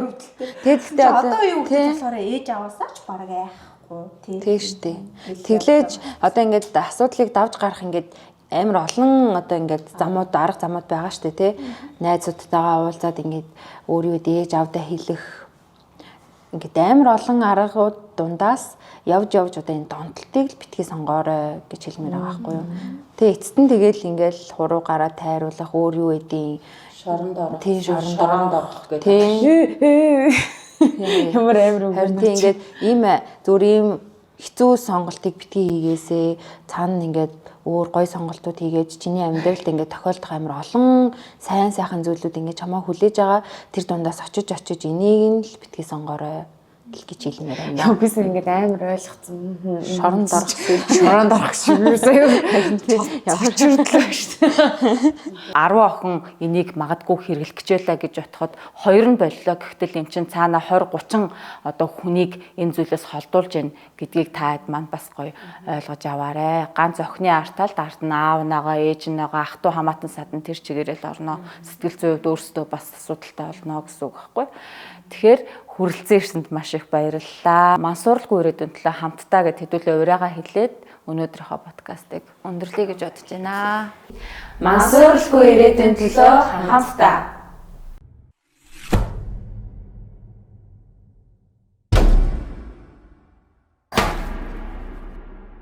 Тэгэхдээ одоо юу гэж болохоор ээж аваасаа ч бараг тийм шүү дээ. Тэглээж одоо ингээд асуудлыг давж гарах ингээд амар олон одоо ингээд замууд арга замууд байгаа шүү дээ тий. Найзуудтайгаа уулзаад ингээд өөрийгөө дээж авдаа хэлэх ингээд амар олон аргууд дундаас явж одоо энэ донтолтыг л битгий сонгоорой гэж хэлмээр байгаа байхгүй юу. Тэгээ эцэст нь тэгэл ингээд хуруу гараа тайруулах өөр юу эдийн шоронд орох. Тийм шоронд орох гэдэг. Тийм. Ямар амар үг. Харин тийм ингээд ийм зүгээр ийм хэцүү сонголтыг битгий хийгээсээ цаана ингээд өөр гой сонголтууд хийгээд чиний амьдралд ингээд тохиолдох амар олон сайн сайхан зүйлүүд ингээд чамаа хүлээж байгаа тэр дундаас очиж энийг нь л битгий сонгоорой гэж хэлмээр байна. Үгүйс ингээд амар ойлгоцсон. Шоронд орох шиг юусаа ямар чирдлээ шүү дээ. 10 охин энийг магадгүй хэрэглэх гэжэлээ гэж бодоход 2 нь боллоо. Гэвтэл эн чин цаана 20 30 одоо хүнийг энэ зүйлээс холдуулж гин гэдгийг таад манд бас гоё ойлгож аваарэ. Ганц охины арталд арт нь аав нагаа ээж нагаа ах トゥ хамаатан садан тэр чигээрэл орно. Сэтгэл зүйд өөрсдөө бас асуудалтай болно гэсэн үг байхгүй. Тэгэхээр хүрэлцэн ирсэнд маш их баярлалаа. Мансуурлгүй ирээдүйн төлөө хамтдаа гэд хэдүүлээ урайгаа хэлээд өнөөдрийнхөө подкастыг өндөрлөе гэж бодож байна. Мансуурлгүй ирээдүйн төлөө хамтдаа